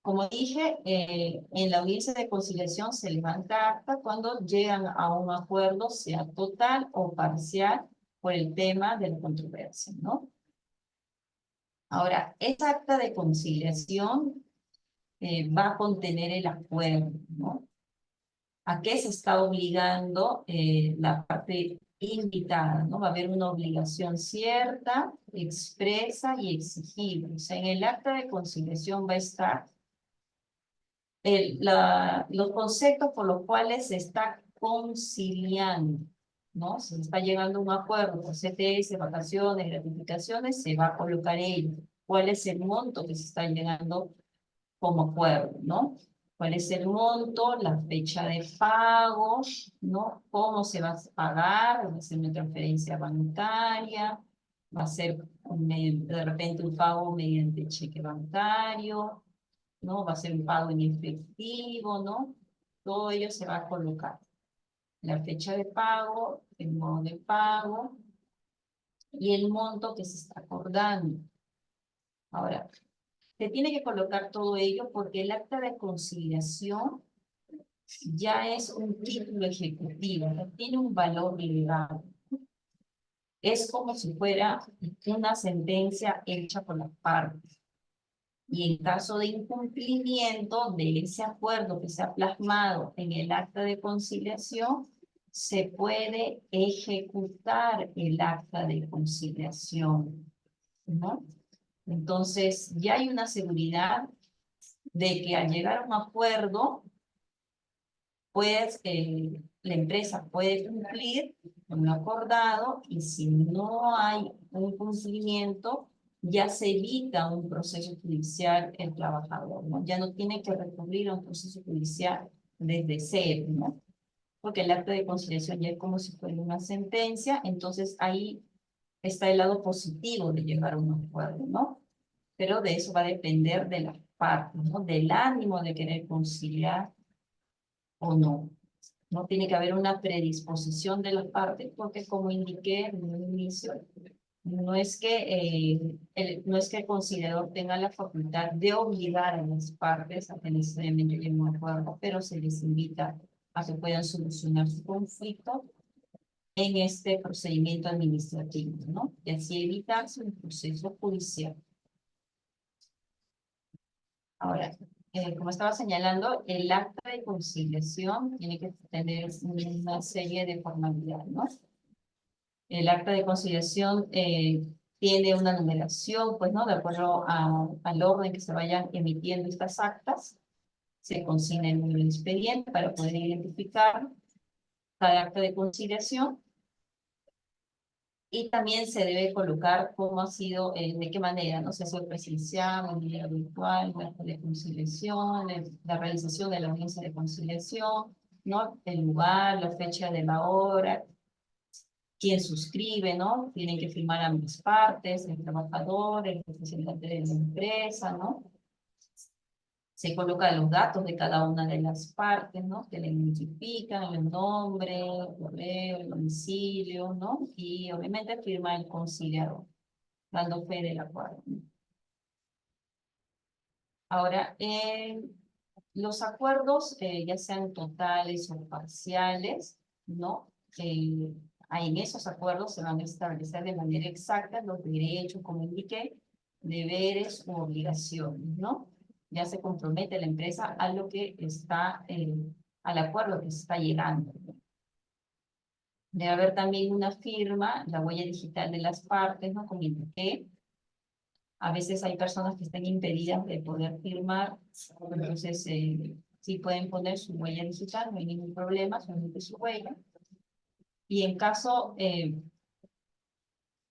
Como dije, en la audiencia de conciliación se levanta acta cuando llegan a un acuerdo, sea total o parcial, por el tema de la controversia, ¿no? Ahora, esta acta de conciliación va a contener el acuerdo, ¿no? ¿A qué se está obligando la parte invitada, ¿no? Va a haber una obligación cierta, expresa y exigible. O sea, en el acta de conciliación va a estar los conceptos por los cuales se está conciliando, ¿no? Se está llegando a un acuerdo por CTS, vacaciones, gratificaciones, se va a colocar ello. ¿Cuál es el monto que se está llegando como acuerdo, ¿no? ¿Cuál es el monto, la fecha de pago, ¿no? ¿Cómo se va a pagar? ¿Va a ser una transferencia bancaria? ¿Va a ser de repente un pago mediante cheque bancario? ¿No? Va a ser un pago en efectivo, ¿no? Todo ello se va a colocar. La fecha de pago, el modo de pago y el monto que se está acordando. Ahora, se tiene que colocar todo ello porque el acta de conciliación ya es un título ejecutivo, no tiene un valor legal. Es como si fuera una sentencia hecha por las partes. Y en caso de incumplimiento de ese acuerdo que se ha plasmado en el acta de conciliación, se puede ejecutar el acta de conciliación, ¿no? Entonces, ya hay una seguridad de que al llegar a un acuerdo, pues la empresa puede cumplir con lo acordado y si no hay un cumplimiento, ya se evita un proceso judicial el trabajador, ¿no? Ya no tiene que recurrir a un proceso judicial desde cero, ¿no? Porque el acta de conciliación ya es como si fuera una sentencia, entonces ahí está el lado positivo de llegar a un acuerdo, ¿no? Pero de eso va a depender de las partes, ¿no? Del ánimo de querer conciliar o no. No tiene que haber una predisposición de las partes, porque como indiqué en un inicio, no es que el conciliador tenga la facultad de obligar a las partes a que necesariamente lleguen a un acuerdo, pero se les invita a que puedan solucionar su conflicto en este procedimiento administrativo, ¿no? Y así evitarse un proceso judicial. Ahora, como estaba señalando, el acta de conciliación tiene que tener una serie de formalidades, ¿no? El acta de conciliación tiene una numeración, pues, ¿no? De acuerdo al orden que se vayan emitiendo estas actas, se consigna el número de expediente para poder identificar cada acta de conciliación. Y también se debe colocar cómo ha sido, de qué manera, ¿no? Si ha sido presencial, de manera virtual, la acta de conciliación, la realización de la audiencia de conciliación, ¿no? El lugar, la fecha de la hora, quién suscribe, ¿no? Tienen que firmar ambas partes, el trabajador, el representante de la empresa, ¿no? Se colocan los datos de cada una de las partes, ¿no? Que le identifican, el nombre, el correo, el domicilio, ¿no? Y obviamente firma el conciliador, dando fe del acuerdo. Ahora, los acuerdos, ya sean totales o parciales, ¿no? Ahí en esos acuerdos se van a establecer de manera exacta los derechos, como indiqué, deberes u obligaciones, ¿no? Ya se compromete la empresa a lo que está, al acuerdo que se está llegando. Debe haber también una firma, la huella digital de las partes, ¿no? Como indiqué. A veces hay personas que están impedidas de poder firmar, entonces sí pueden poner su huella digital, no hay ningún problema, solamente su huella. Y en caso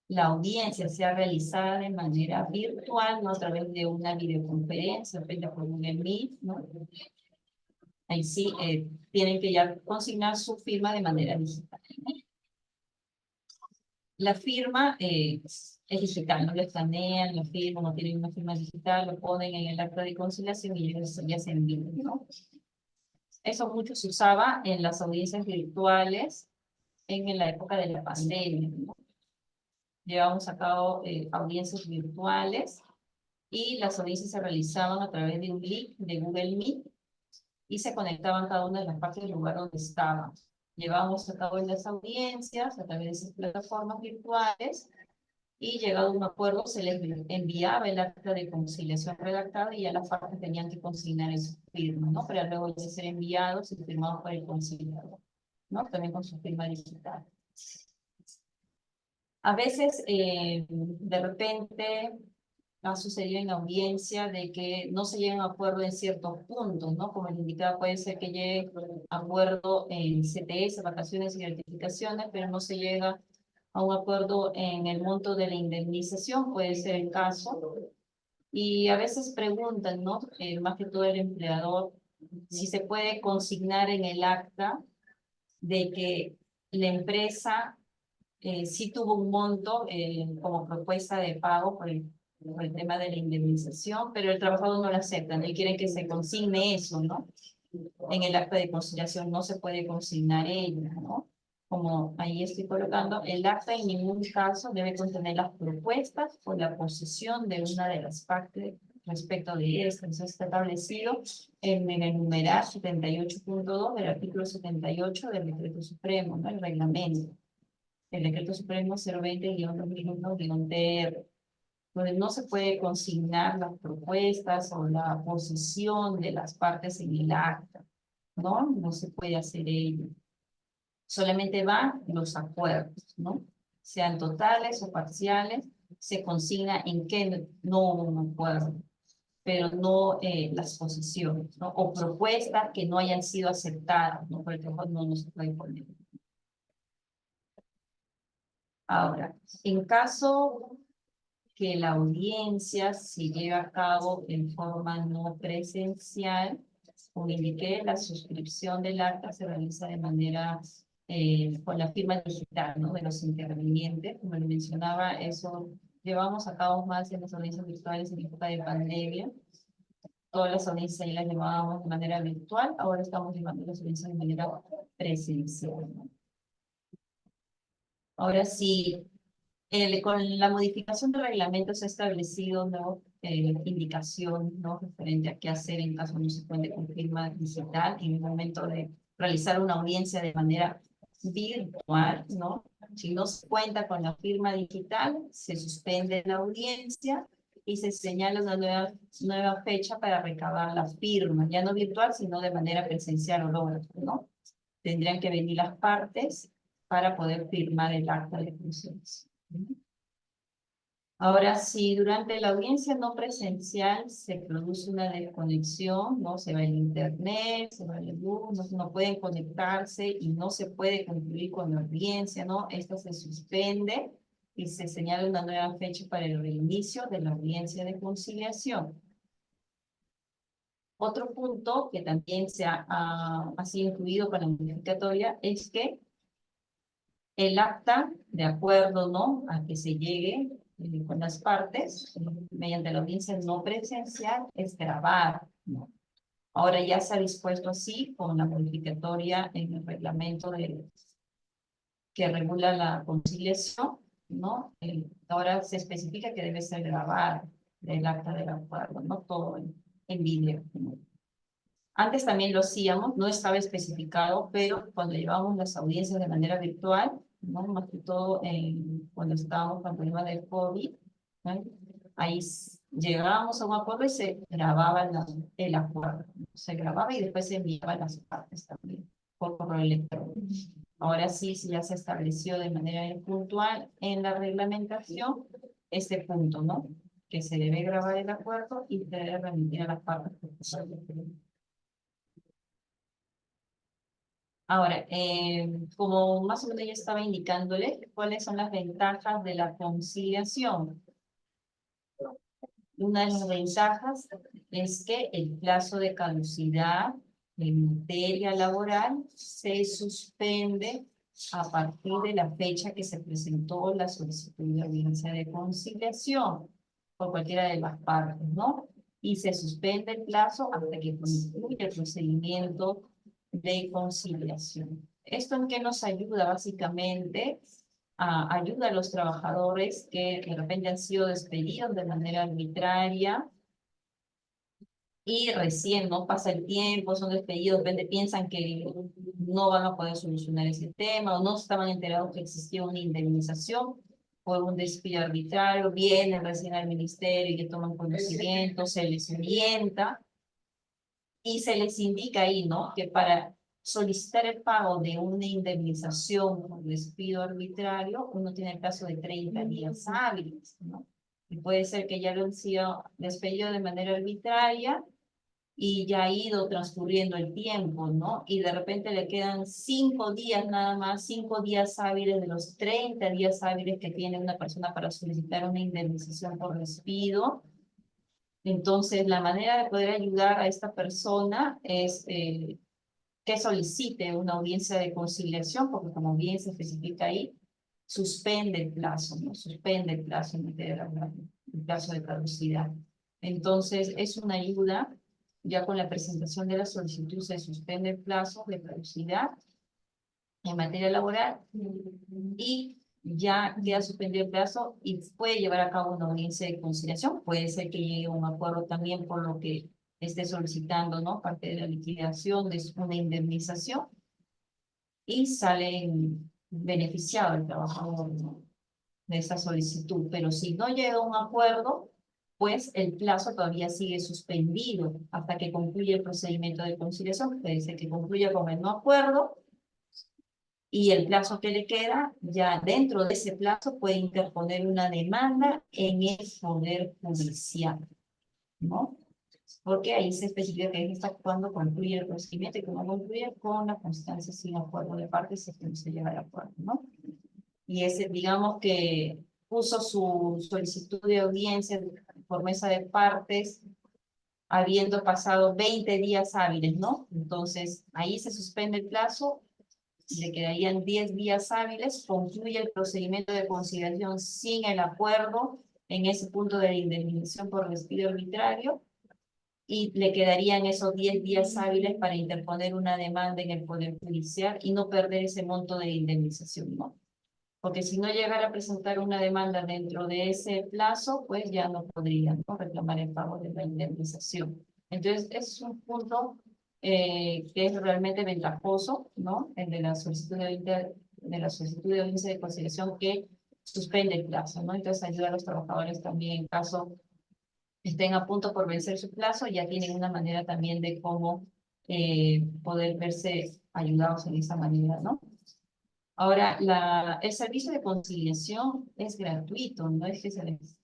la audiencia sea realizada de manera virtual, ¿no? A través de una videoconferencia, por Google Meet, ¿no? Ahí sí tienen que ya consignar su firma de manera digital. La firma es digital, no lo escanean, lo firman, no tienen una firma digital, lo ponen en el acta de conciliación y ya se envían, ¿no? Eso mucho se usaba en las audiencias virtuales en la época de la pandemia, ¿no? Llevamos a cabo audiencias virtuales y las audiencias se realizaban a través de un link de Google Meet y se conectaban cada una de las partes del lugar donde estaban. Llevábamos a cabo las audiencias a través de esas plataformas virtuales y llegado a un acuerdo se les enviaba el acta de conciliación redactada y ya las partes tenían que consignar en su firma, ¿no? Para luego de ser enviados y firmados por el conciliador, ¿no? También con su firma digital. A veces, de repente, ha sucedido en audiencia de que no se llega a acuerdo en ciertos puntos, ¿no? Como les indicaba, puede ser que llegue a acuerdo en CTS, vacaciones y gratificaciones, pero no se llega a un acuerdo en el monto de la indemnización, puede ser el caso. Y a veces preguntan, ¿no? Más que todo el empleador, si se puede consignar en el acta de que la empresa sí tuvo un monto como propuesta de pago por el tema de la indemnización, pero el trabajador no lo acepta, ¿no? Y quieren que se consigne eso, ¿no? En el acta de conciliación no se puede consignar ello, ¿no? Como ahí estoy colocando, el acta en ningún caso debe contener las propuestas o la posición de una de las partes respecto de esto. Eso está establecido en el numeral 78.2 del artículo 78 del Decreto Supremo, ¿no? El reglamento. El Decreto Supremo 020-2001-TR, donde no se puede consignar las propuestas o la posición de las partes en el acta, ¿no? No se puede hacer ello. Solamente van los acuerdos, ¿no? Sean totales o parciales, se consigna en qué no hubo un acuerdo, pero no las posiciones, ¿no? O propuestas que no hayan sido aceptadas, ¿no? Por ejemplo, no se puede poner. Ahora, en caso que la audiencia se lleve a cabo en forma no presencial, como indiqué, la suscripción del acta se realiza de manera con la firma digital, ¿no? De los intervinientes, como le mencionaba, eso llevamos a cabo más en las audiencias virtuales en época de pandemia. Todas las audiencias ahí las llevábamos de manera virtual, ahora estamos llevando las audiencias de manera presencial, ¿no? Ahora sí, con la modificación del reglamento se ha establecido ¿no? Indicación ¿no? referente a qué hacer en caso no se cuente con firma digital en el momento de realizar una audiencia de manera virtual, ¿no? Si no se cuenta con la firma digital, se suspende la audiencia y se señala una nueva fecha para recabar la firma, ya no virtual, sino de manera presencial o holográfica, ¿no? Tendrían que venir las partes para poder firmar el acta de funciones. Ahora, si durante la audiencia no presencial se produce una desconexión, no se va el internet, se va el luz, no pueden conectarse y no se puede concluir con la audiencia, ¿no? Esta se suspende y se señala una nueva fecha para el reinicio de la audiencia de conciliación. Otro punto que también ha sido incluido para la modificatoria es que el acta, de acuerdo, ¿no? A que se llegue con las partes, mediante la audiencia no presencial, es grabar, ¿no? Ahora ya se ha dispuesto así con la modificatoria en el reglamento que regula la conciliación, ¿no? Ahora se especifica que debe ser grabado el acta del acuerdo, no todo en video, ¿no? Antes también lo hacíamos, no estaba especificado, pero cuando llevábamos las audiencias de manera virtual, ¿no? Más que todo cuando estábamos con el problema del COVID, ¿no? Ahí llegábamos a un acuerdo y se grababa el acuerdo. Se grababa y después se enviaba a las partes también, por correo electrónico. Ahora sí, ya se estableció de manera puntual en la reglamentación este punto, ¿no? Que se debe grabar el acuerdo y se debe remitir a las partes. Ahora, como más o menos ya estaba indicándole, ¿cuáles son las ventajas de la conciliación? Una de las ventajas es que el plazo de caducidad en materia laboral se suspende a partir de la fecha que se presentó la solicitud de audiencia de conciliación por cualquiera de las partes, ¿no? Y se suspende el plazo hasta que concluya el procedimiento de conciliación. ¿Esto en qué nos ayuda? Básicamente, ayuda a los trabajadores que de repente han sido despedidos de manera arbitraria y recién no pasa el tiempo, son despedidos, de repente piensan que no van a poder solucionar ese tema o no estaban enterados que existía una indemnización por un despido arbitrario, vienen recién al ministerio y toman conocimiento, se les orienta y se les indica ahí, ¿no? Que para solicitar el pago de una indemnización por despido arbitrario, uno tiene el plazo de 30 días hábiles, ¿no? Y puede ser que ya lo han sido despedido de manera arbitraria y ya ha ido transcurriendo el tiempo, ¿no? Y de repente le quedan 5 días nada más, 5 días hábiles de los 30 días hábiles que tiene una persona para solicitar una indemnización por despido. Entonces, la manera de poder ayudar a esta persona es que solicite una audiencia de conciliación, porque como bien se especifica ahí, suspende el plazo, ¿no? Suspende el plazo el plazo de caducidad. Entonces, es una ayuda, ya con la presentación de la solicitud se suspende el plazo de caducidad en materia laboral y ya queda suspendido el plazo y puede llevar a cabo una audiencia de conciliación. Puede ser que llegue a un acuerdo también por lo que esté solicitando, ¿no? Parte de la liquidación de una indemnización y sale beneficiado el trabajador, ¿no? De esa solicitud. Pero si no llega a un acuerdo, pues el plazo todavía sigue suspendido hasta que concluya el procedimiento de conciliación. Puede ser que concluya con el no acuerdo y el plazo que le queda, ya dentro de ese plazo puede interponer una demanda en el Poder Judicial, ¿no? Porque ahí se especifica que está cuando concluye el procedimiento y que no concluye con la constancia sin acuerdo de partes, es que no se llega al acuerdo, ¿no? Y ese, digamos que puso su solicitud de audiencia por mesa de partes, habiendo pasado 20 días hábiles, ¿no? Entonces, ahí se suspende el plazo, le quedarían 10 días hábiles, concluye el procedimiento de conciliación sin el acuerdo en ese punto de la indemnización por despido arbitrario, y le quedarían esos 10 días hábiles para interponer una demanda en el Poder Judicial y no perder ese monto de indemnización, ¿no? Porque si no llegara a presentar una demanda dentro de ese plazo, pues ya no podrían, ¿no? Reclamar el pago de la indemnización. Entonces, es un punto que es realmente ventajoso, ¿no? El de la solicitud de audiencia de conciliación que suspende el plazo, ¿no? Entonces, ayuda a los trabajadores también en caso estén a punto por vencer su plazo, ya tienen una manera también de cómo poder verse ayudados en esa manera, ¿no? Ahora, el servicio de conciliación es gratuito, no es que se les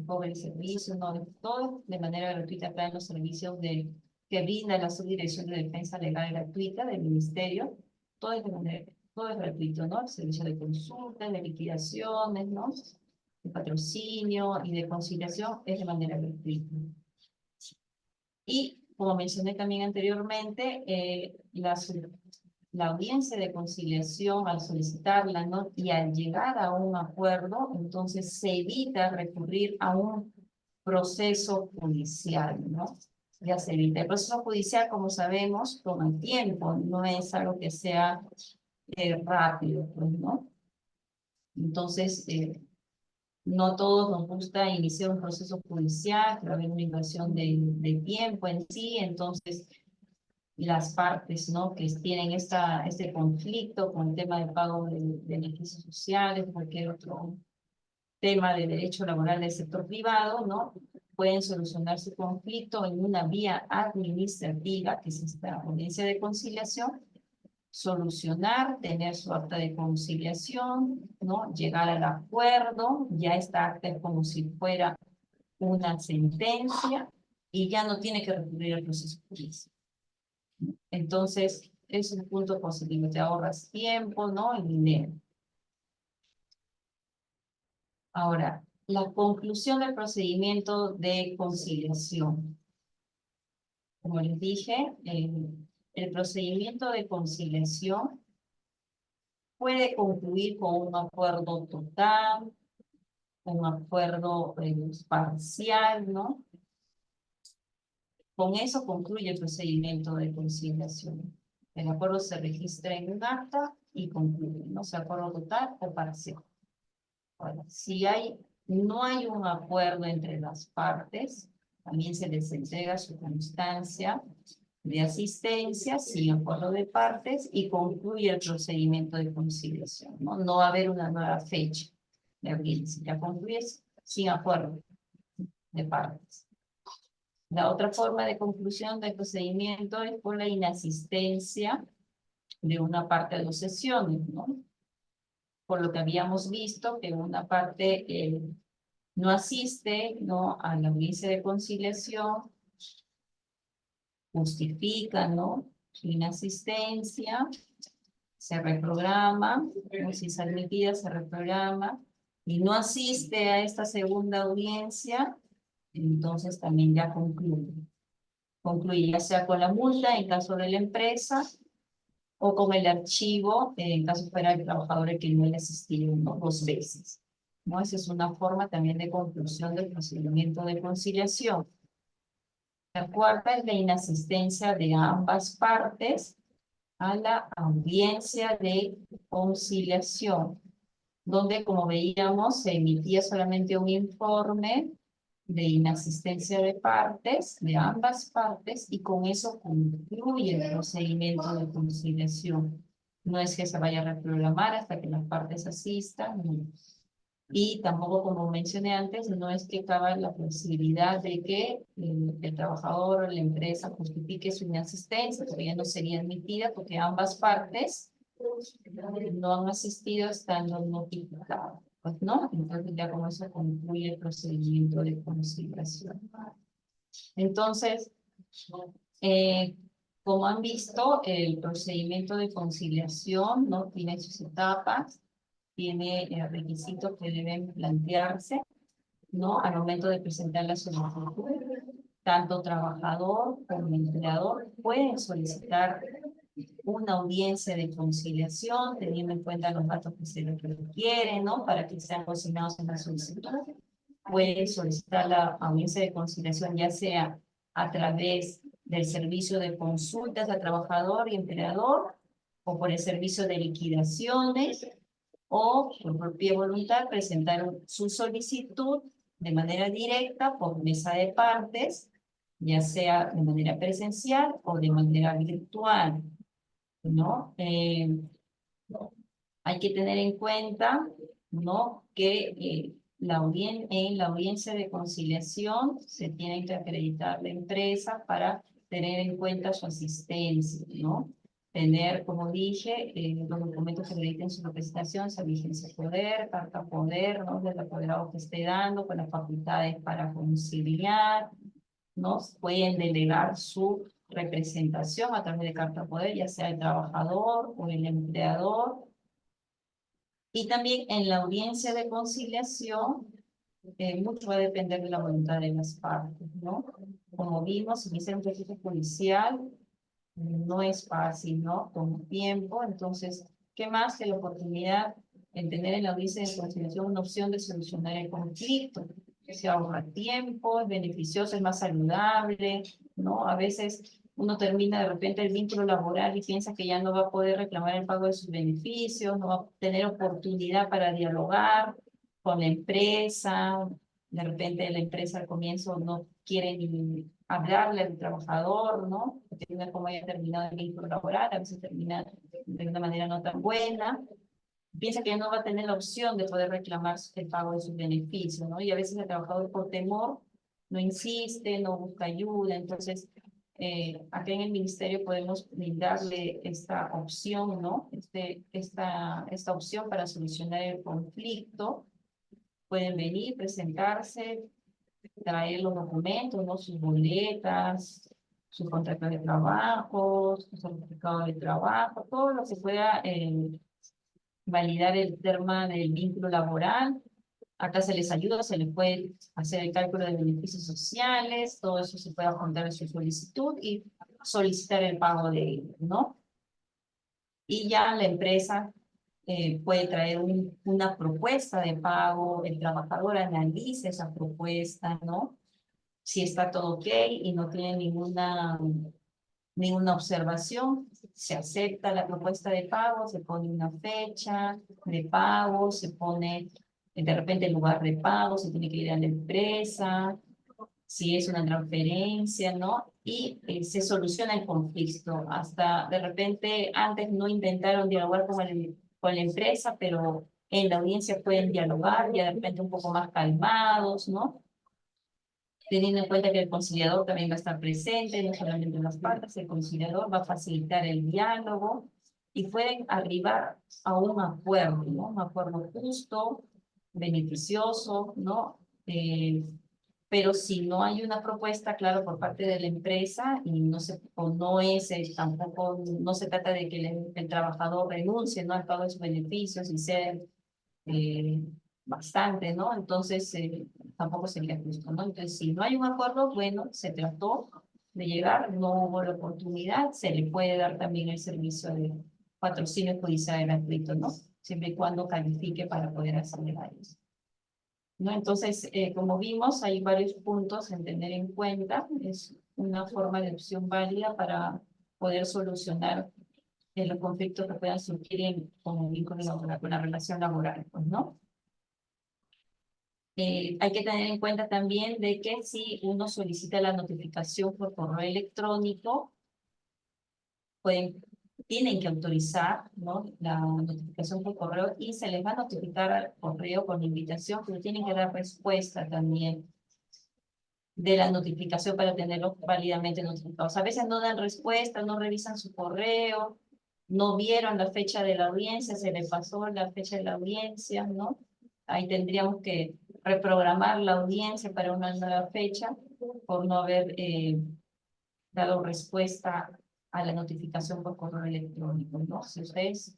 cobre el servicio, no, es todo de manera gratuita acá en los servicios que brinda la Subdirección de Defensa Legal Gratuita del Ministerio, todo es gratuito, ¿no? El servicio de consulta, de liquidaciones, ¿no? De patrocinio y de conciliación es de manera gratuita. Y como mencioné también anteriormente, la audiencia de conciliación, al solicitarla, ¿no? Y al llegar a un acuerdo, entonces se evita recurrir a un proceso judicial, ¿no? Ya se evita. El proceso judicial, como sabemos, toma tiempo, no es algo que sea rápido, pues, ¿no? Entonces, no todos nos gusta iniciar un proceso judicial, que va a haber una inversión de tiempo en sí, entonces las partes, ¿no? Que tienen este conflicto con el tema del pago de beneficios sociales, cualquier otro tema de derecho laboral del sector privado, ¿no? Pueden solucionar su conflicto en una vía administrativa, que es esta audiencia de conciliación, solucionar, tener su acta de conciliación, ¿no? Llegar al acuerdo, ya esta acta es como si fuera una sentencia y ya no tiene que recurrir al proceso judicial. Entonces, es un punto positivo, te ahorras tiempo, ¿no? Y dinero. Ahora, la conclusión del procedimiento de conciliación. Como les dije, el procedimiento de conciliación puede concluir con un acuerdo total, un acuerdo parcial, ¿no? Con eso concluye el procedimiento de conciliación. El acuerdo se registra en un acta y concluye, ¿no? Sea acuerdo total o parcial. Ahora, si no hay un acuerdo entre las partes, también se les entrega su constancia de asistencia sin acuerdo de partes y concluye el procedimiento de conciliación, ¿no? No va a haber una nueva fecha de audiencia, ya concluye sin acuerdo de partes. La otra forma de conclusión del procedimiento es por la inasistencia de una parte de dos sesiones, ¿no? Por lo que habíamos visto que una parte no asiste, ¿no?, a la audiencia de conciliación, justifica, ¿no?, su inasistencia, se reprograma, ¿no? Si es admitida, se reprograma, y no asiste a esta segunda audiencia, entonces también ya concluye. Concluye ya sea con la multa en caso de la empresa, o con el archivo en caso fuera el trabajador el que no haya asistido, ¿no?, 2 veces. ¿No? Esa es una forma también de conclusión del procedimiento de conciliación. La cuarta es la inasistencia de ambas partes a la audiencia de conciliación, donde, como veíamos, se emitía solamente un informe de inasistencia de partes, de ambas partes, y con eso concluye el procedimiento de conciliación. No es que se vaya a reprogramar hasta que las partes asistan, no. Y tampoco, como mencioné antes, no es que cabe la posibilidad de que el trabajador o la empresa justifique su inasistencia, porque ya no sería admitida porque ambas partes no han asistido estando notificadas. Pues no, entonces ya con eso concluye el procedimiento de conciliación. Entonces, como han visto, el procedimiento de conciliación no tiene sus etapas, tiene requisitos que deben plantearse, ¿no?, al momento de presentar la solicitud. Tanto trabajador como empleador pueden solicitar una audiencia de conciliación, teniendo en cuenta los datos que se les requieren, ¿no?, para que sean consignados en la solicitud. Pueden solicitar la audiencia de conciliación ya sea a través del servicio de consultas a trabajador y empleador, o por el servicio de liquidaciones, o por propia voluntad presentaron su solicitud de manera directa por mesa de partes, ya sea de manera presencial o de manera virtual, ¿no? Hay que tener en cuenta, ¿no?, que en la audiencia de conciliación se tiene que acreditar la empresa para tener en cuenta su asistencia, ¿no? Tener, como dije, los documentos que acrediten su representación, su vigencia poder, carta poder, ¿no?, del apoderado que esté dando, con las facultades para conciliar, ¿no? Pueden delegar su representación a través de carta poder, ya sea el trabajador o el empleador. Y también en la audiencia de conciliación, mucho va a depender de la voluntad de las partes, ¿no? Como vimos, iniciar un proceso judicial no es fácil, ¿no? Toma tiempo, entonces, ¿qué más que la oportunidad en tener en la audiencia de conciliación una opción de solucionar el conflicto? Se ahorra tiempo, es beneficioso, es más saludable, ¿no? A veces uno termina de repente el vínculo laboral y piensa que ya no va a poder reclamar el pago de sus beneficios, no va a tener oportunidad para dialogar con la empresa. De repente la empresa al comienzo no quiere ni hablarle al trabajador, ¿no? Porque no es como haya terminado el vínculo laboral, a veces termina de una manera no tan buena. Piensa que ya no va a tener la opción de poder reclamar el pago de sus beneficios, ¿no? Y a veces el trabajador por temor no insiste, no busca ayuda. Entonces, acá en el ministerio podemos brindarle esta opción, ¿no? Esta opción para solucionar el conflicto. Pueden venir, presentarse, traer los documentos, ¿no?, sus boletas, sus contratos de trabajo, su certificado de trabajo, todo lo que pueda validar el tema del vínculo laboral. Acá se les ayuda, se les puede hacer el cálculo de beneficios sociales, todo eso se puede apuntar en su solicitud y solicitar el pago de ellos, ¿no? Y ya la empresa puede traer una propuesta de pago, el trabajador analiza esa propuesta, ¿no? Si está todo ok y no tiene ninguna observación, se acepta la propuesta de pago, se pone una fecha de pago, se pone de repente el lugar de pago, se tiene que ir a la empresa, si es una transferencia, ¿no? Y se soluciona el conflicto. Hasta de repente antes no intentaron dialogar con la empresa, pero en la audiencia pueden dialogar, ya de repente un poco más calmados, ¿no? Teniendo en cuenta que el conciliador también va a estar presente, no solamente en las partes, el conciliador va a facilitar el diálogo y pueden arribar a un acuerdo, ¿no? Un acuerdo justo, beneficioso, ¿no? Pero si no hay una propuesta, claro, por parte de la empresa y no se, o no es, tampoco, no se trata de que el trabajador renuncie, ¿no? Al pago de sus beneficios y ser eh, bastante, ¿no? Entonces, tampoco sería justo, ¿no? Entonces, si no hay un acuerdo, bueno, se trató de llegar, no hubo la oportunidad, se le puede dar también el servicio de patrocinio judicial gratuito, ¿no? Siempre y cuando califique para poder acceder a eso. ¿No? Entonces, como vimos, hay varios puntos en tener en cuenta. Es una forma de opción válida para poder solucionar los conflictos que puedan surgir con la relación laboral, pues, ¿no? Hay que tener en cuenta también de que si uno solicita la notificación por correo electrónico, pueden, tienen que autorizar, ¿no? La notificación por correo y se les va a notificar al correo con invitación, pero tienen que dar respuesta también de la notificación para tenerlos válidamente notificados. A veces no dan respuesta, no revisan su correo, no vieron la fecha de la audiencia, se les pasó la fecha de la audiencia, ¿no? Ahí tendríamos que reprogramar la audiencia para una nueva fecha por no haber dado respuesta a la notificación por correo electrónico, ¿no? Si ustedes,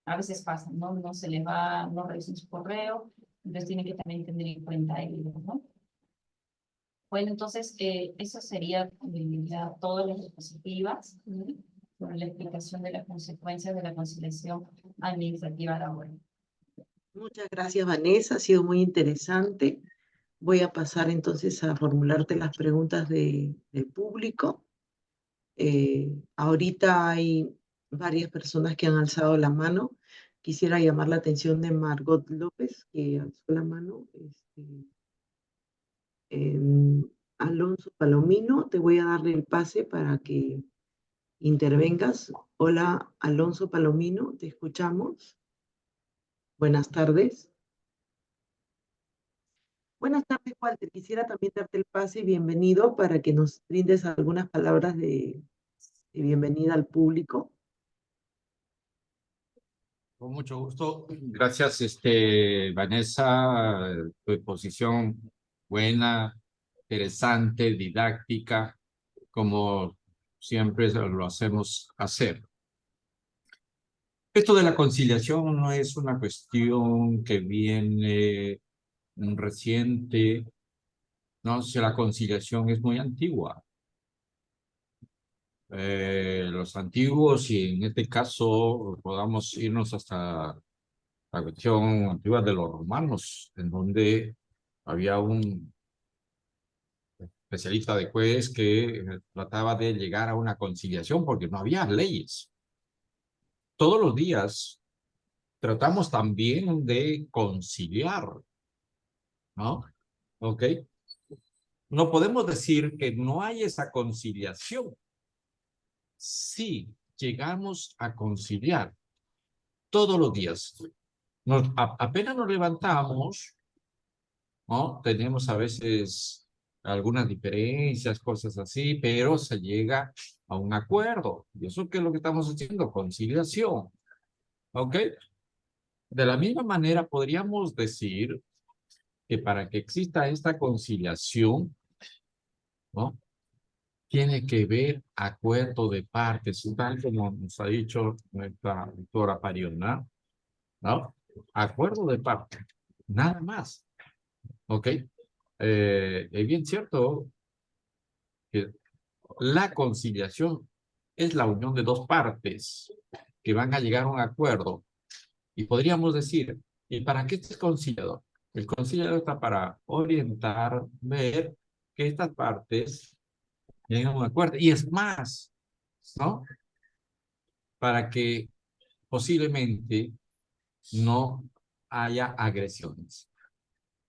a veces pasa, ¿no? No se les va, no revisan su correo, entonces tienen que también tener en cuenta ello, ¿no? Bueno, entonces, eso sería ya todas las diapositivas, ¿no? Sobre la explicación de las consecuencias de la conciliación administrativa laboral. Muchas gracias, Vanessa. Ha sido muy interesante. Voy a pasar entonces a formularte las preguntas del público. Ahorita hay varias personas que han alzado la mano. Quisiera llamar la atención de Margot López, que alzó la mano. Alonso Palomino, te voy a darle el pase para que intervengas. Hola, Alonso Palomino, te escuchamos. Buenas tardes. Buenas tardes, Walter. Quisiera también darte el pase y bienvenido para que nos brindes algunas palabras de bienvenida al público. Con mucho gusto. Gracias, Vanessa. Tu exposición buena, interesante, didáctica, como siempre lo hacemos hacer. Esto de la conciliación no es una cuestión que viene reciente, no, si la conciliación es muy antigua. Los antiguos, y en este caso podamos irnos hasta la cuestión antigua de los romanos, en donde había un especialista de juez que trataba de llegar a una conciliación porque no había leyes. Todos los días tratamos también de conciliar, ¿no? ¿Ok? No podemos decir que no hay esa conciliación. Sí, llegamos a conciliar todos los días. Apenas nos levantamos, ¿no? Tenemos a veces algunas diferencias, cosas así, pero se llega a un acuerdo. ¿Y eso qué es lo que estamos haciendo? Conciliación. ¿Ok? De la misma manera podríamos decir que para que exista esta conciliación, ¿no? Tiene que ver acuerdo de partes, tal como nos ha dicho nuestra doctora Pariona, ¿no? Acuerdo de partes, nada más. ¿Ok? Es bien cierto que la conciliación es la unión de dos partes que van a llegar a un acuerdo Y podríamos decir, ¿y para qué este es conciliador? El conciliador está para orientar, ver que estas partes lleguen a un acuerdo. Y es más, ¿no? Para que posiblemente no haya agresiones.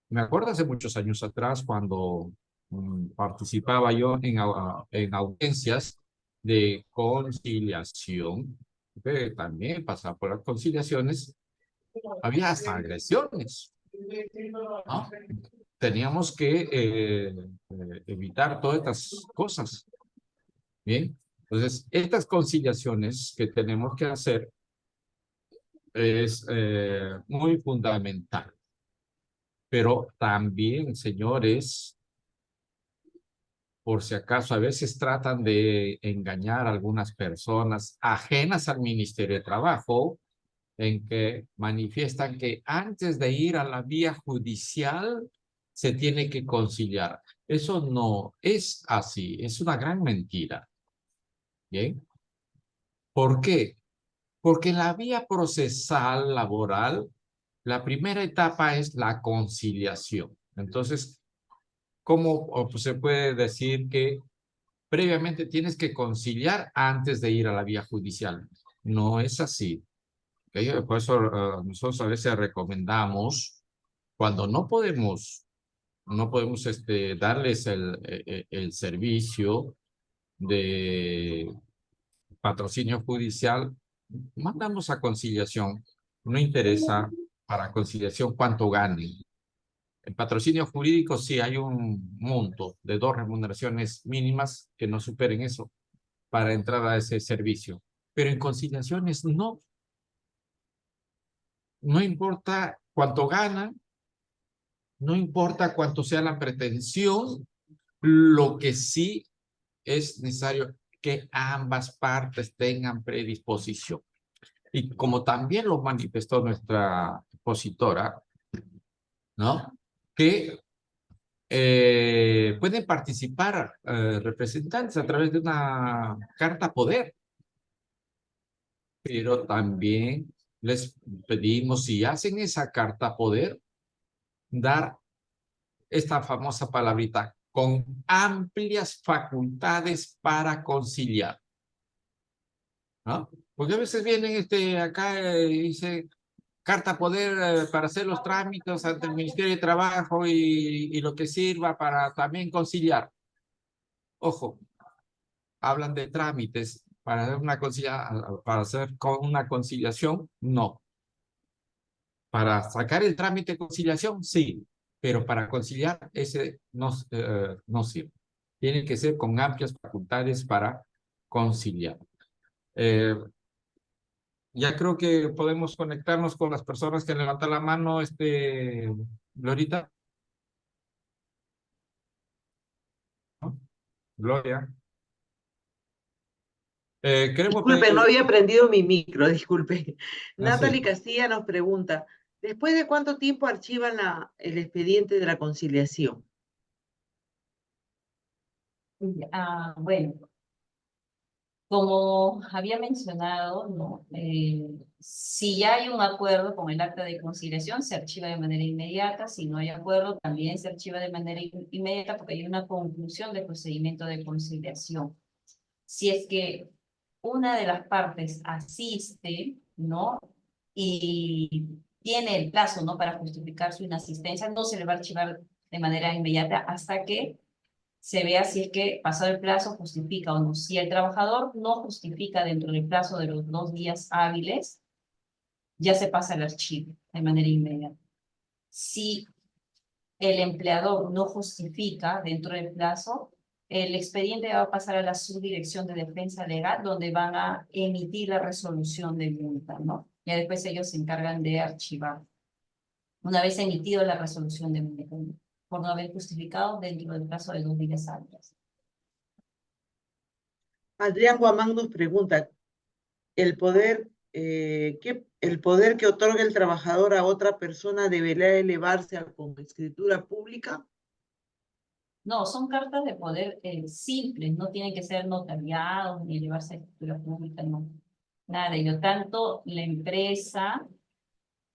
Me acuerdo hace muchos años atrás cuando participaba yo en audiencias de conciliación, que también pasaba por las conciliaciones, había hasta agresiones, ¿no? Teníamos que evitar todas estas cosas, ¿bien? Entonces, estas conciliaciones que tenemos que hacer es muy fundamental. Pero también, señores, por si acaso, a veces tratan de engañar a algunas personas ajenas al Ministerio de Trabajo, en que manifiestan que antes de ir a la vía judicial se tiene que conciliar. Eso no es así, es una gran mentira. ¿Bien? ¿Por qué? Porque en la vía procesal laboral, la primera etapa es la conciliación. Entonces, ¿cómo pues, se puede decir que previamente tienes que conciliar antes de ir a la vía judicial? No es así. ¿Okay? Por eso nosotros a veces recomendamos, cuando no podemos darles el servicio de patrocinio judicial, mandamos a conciliación. No interesa para conciliación cuánto gane. En patrocinio jurídico sí hay un monto de 2 remuneraciones mínimas que no superen eso para entrar a ese servicio. Pero en conciliaciones no. No importa cuánto ganan, no importa cuánto sea la pretensión, lo que sí es necesario que ambas partes tengan predisposición. Y como también lo manifestó nuestra expositora, ¿no? Que pueden participar representantes a través de una carta poder, pero también les pedimos, si hacen esa carta poder, dar esta famosa palabrita, con amplias facultades para conciliar, ¿no? Porque a veces vienen acá y dice carta poder para hacer los trámites ante el Ministerio de Trabajo y lo que sirva para también conciliar. Ojo, hablan de trámites para hacer una conciliación, no. Para sacar el trámite de conciliación, sí, pero para conciliar ese no sirve. Tiene que ser con amplias facultades para conciliar. Ya creo que podemos conectarnos con las personas que levantan la mano, Glorita. ¿No? Gloria. Queremos Disculpe, no pedir... había prendido mi micro, disculpe. sí. Natalie Castilla nos pregunta, ¿después de cuánto tiempo archivan el expediente de la conciliación? Bueno, como había mencionado, ¿no? Si ya hay un acuerdo con el acta de conciliación, se archiva de manera inmediata. Si no hay acuerdo, también se archiva de manera inmediata porque hay una conclusión del procedimiento de conciliación. Si es que una de las partes asiste, ¿no? Y tiene el plazo, ¿no? Para justificar su inasistencia, no se le va a archivar de manera inmediata hasta que se vea si es que pasado el plazo justifica o no. Si el trabajador no justifica dentro del plazo de los 2 días hábiles, ya se pasa el archivo de manera inmediata. Si el empleador no justifica dentro del plazo, el expediente va a pasar a la subdirección de defensa legal, donde van a emitir la resolución de multa, ¿no? Y después ellos se encargan de archivar. Una vez emitido la resolución de multa, ¿no? Por no haber justificado dentro del plazo de 2 días hábiles. Adrián Guamán nos pregunta, ¿el poder que otorga el trabajador a otra persona deberá elevarse con escritura pública? No, son cartas de poder simples, no tienen que ser notariados ni llevarse a escritura pública, no. Nada de ello. Tanto la empresa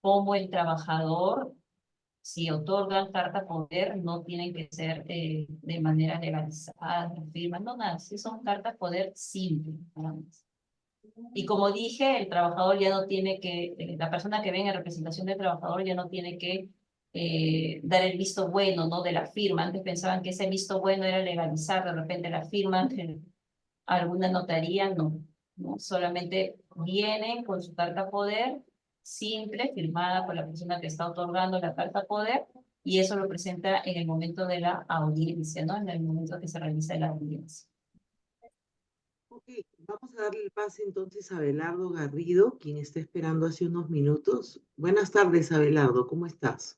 como el trabajador, si otorgan carta poder, no tienen que ser de manera legalizada, firmas, no nada, si son cartas poder simples, nada más. Y como dije, el trabajador ya no tiene que, la persona que venga en representación del trabajador ya no tiene que dar el visto bueno, ¿no? De la firma. Antes pensaban que ese visto bueno era legalizar de repente la firma en alguna notaría, no, no. Solamente vienen con su carta poder simple, firmada por la persona que está otorgando la carta poder, y eso lo presenta en el momento de la audiencia, ¿no? En el momento que se realiza la audiencia. Ok, vamos a darle el pase entonces a Abelardo Garrido, quien está esperando hace unos minutos. Buenas tardes, Abelardo, ¿cómo estás?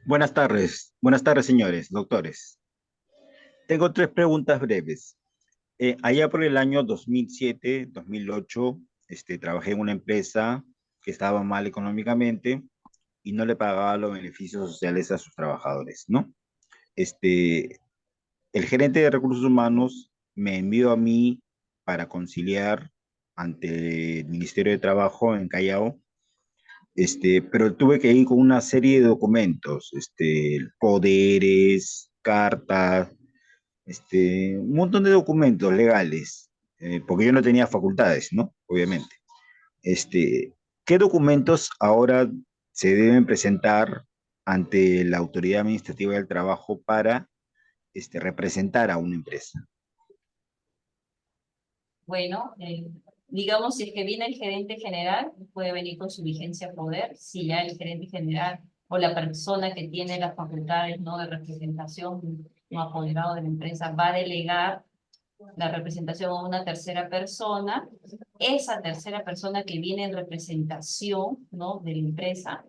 Buenas tardes, señores, doctores. Tengo tres preguntas breves. Allá por el año 2007, 2008, trabajé en una empresa que estaba mal económicamente y no le pagaba los beneficios sociales a sus trabajadores, ¿no? Este, el gerente de recursos humanos me envió a mí para conciliar ante el Ministerio de Trabajo en Callao, pero tuve que ir con una serie de documentos, poderes, cartas, un montón de documentos legales, porque yo no tenía facultades, ¿no? Obviamente. ¿Qué documentos ahora se deben presentar ante la Autoridad Administrativa del Trabajo para representar a una empresa? Bueno, digamos, si es que viene el gerente general, puede venir con su vigencia poder. Si ya el gerente general o la persona que tiene las facultades, ¿no?, de representación, no apoderado de la empresa, va a delegar la representación a una tercera persona, esa tercera persona que viene en representación, ¿no?, de la empresa,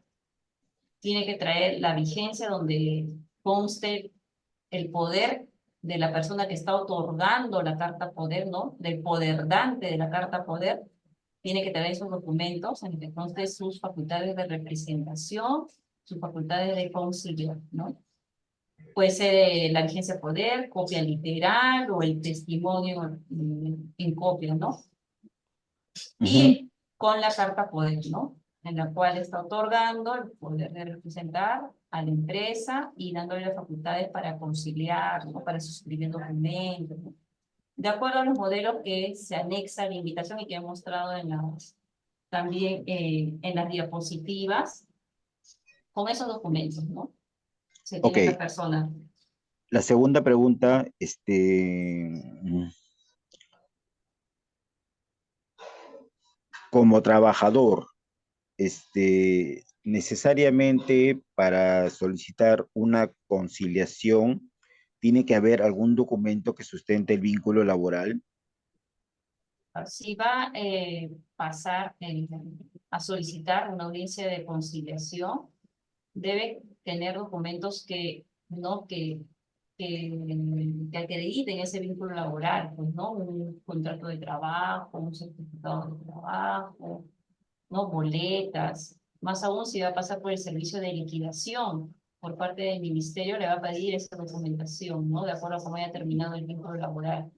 tiene que traer la vigencia donde conste el poder de la persona que está otorgando la carta poder, ¿no? Del poderdante de la carta poder, tiene que traer esos documentos en los que conste sus facultades de representación, sus facultades de conciliar, ¿no? Puede ser la vigencia de poder, copia literal o el testimonio en copia, ¿no? Ujú. Y con la carta poder, ¿no? En la cual está otorgando el poder de representar a la empresa y dándole las facultades para conciliar, ¿no?, para suscribir documentos, ¿no? De acuerdo a los modelos que se anexa a la invitación y que he mostrado en también en las diapositivas, con esos documentos, ¿no? Se Ok, tiene esta persona. la segunda pregunta, como trabajador, necesariamente para solicitar una conciliación, tiene que haber algún documento que sustente el vínculo laboral. Si va a pasar a solicitar una audiencia de conciliación, debe tener documentos que, ¿no?, que acrediten ese vínculo laboral, pues, ¿no? Un contrato de trabajo, un certificado de trabajo, ¿no? Boletas. Más aún si va a pasar por el servicio de liquidación por parte del ministerio, le va a pedir esa documentación, ¿no? De acuerdo a cómo haya terminado el vínculo laboral.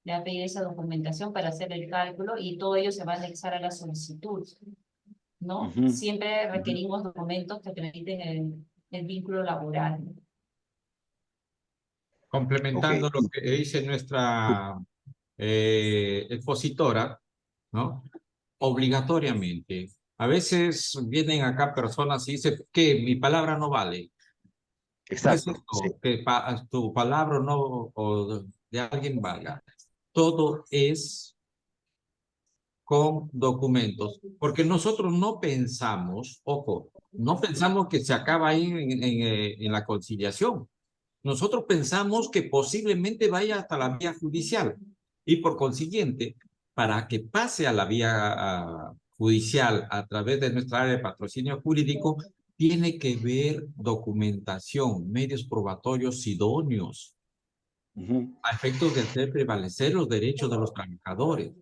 Le va a pedir esa documentación para hacer el cálculo y todo ello se va a anexar a la solicitud, ¿no? Ujú, Siempre ujú. requerimos documentos que acrediten el vínculo laboral. Ok, Complementando lo que dice nuestra expositora, ¿no? Obligatoriamente. A veces vienen acá personas y dicen que mi palabra no vale. No es exacto, sí. esto, que tu palabra no o de alguien valga. Todo es con documentos, porque nosotros no pensamos, ojo, no pensamos que se acaba ahí en la conciliación. Nosotros pensamos que posiblemente vaya hasta la vía judicial y por consiguiente, para que pase a la vía judicial a través de nuestra área de patrocinio jurídico, tiene que ver documentación, medios probatorios idóneos, Ujú. a efectos de hacer prevalecer los derechos de los trabajadores.